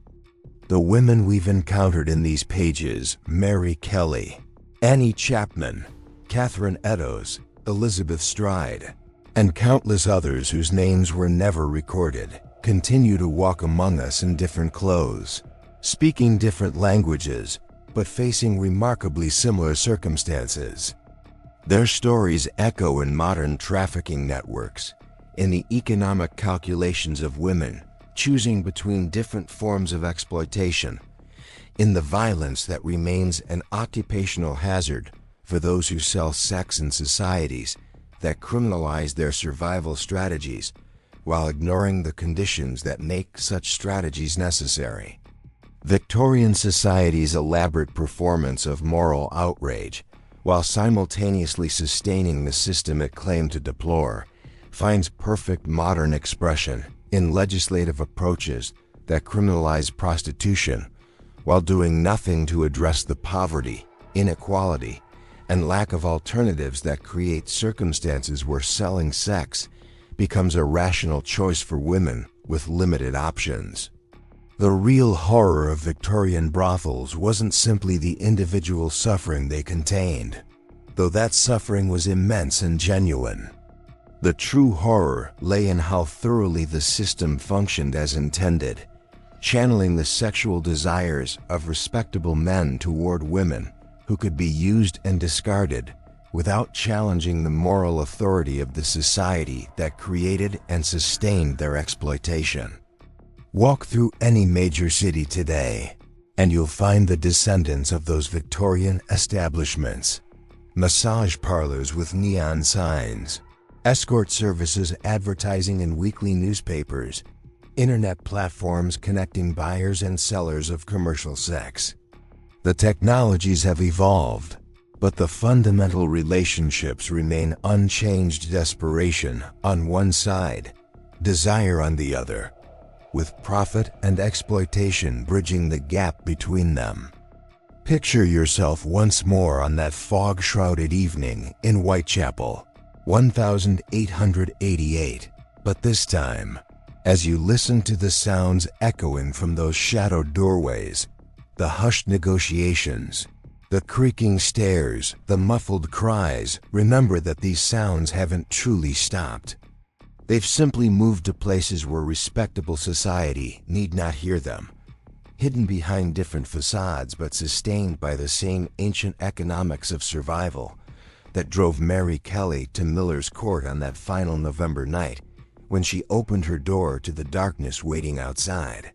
The women we've encountered in these pages, Mary Kelly, Annie Chapman, Catherine Eddowes, Elizabeth Stride, and countless others whose names were never recorded, continue to walk among us in different clothes, speaking different languages, but facing remarkably similar circumstances. Their stories echo in modern trafficking networks, in the economic calculations of women choosing between different forms of exploitation, in the violence that remains an occupational hazard for those who sell sex in societies that criminalize their survival strategies while ignoring the conditions that make such strategies necessary. Victorian society's elaborate performance of moral outrage, while simultaneously sustaining the system it claimed to deplore, finds perfect modern expression in legislative approaches that criminalize prostitution while doing nothing to address the poverty, inequality, and lack of alternatives that create circumstances where selling sex becomes a rational choice for women with limited options. The real horror of Victorian brothels wasn't simply the individual suffering they contained, though that suffering was immense and genuine. The true horror lay in how thoroughly the system functioned as intended, channeling the sexual desires of respectable men toward women who could be used and discarded without challenging the moral authority of the society that created and sustained their exploitation. Walk through any major city today, and you'll find the descendants of those Victorian establishments. Massage parlors with neon signs, escort services advertising in weekly newspapers, internet platforms connecting buyers and sellers of commercial sex. The technologies have evolved, but the fundamental relationships remain unchanged: desperation on one side, desire on the other, with profit and exploitation bridging the gap between them. Picture yourself once more on that fog-shrouded evening in Whitechapel, 1888, but this time, as you listen to the sounds echoing from those shadowed doorways, the hushed negotiations, the creaking stairs, the muffled cries, remember that these sounds haven't truly stopped. They've simply moved to places where respectable society need not hear them, hidden behind different facades but sustained by the same ancient economics of survival that drove Mary Kelly to Miller's Court on that final November night when she opened her door to the darkness waiting outside.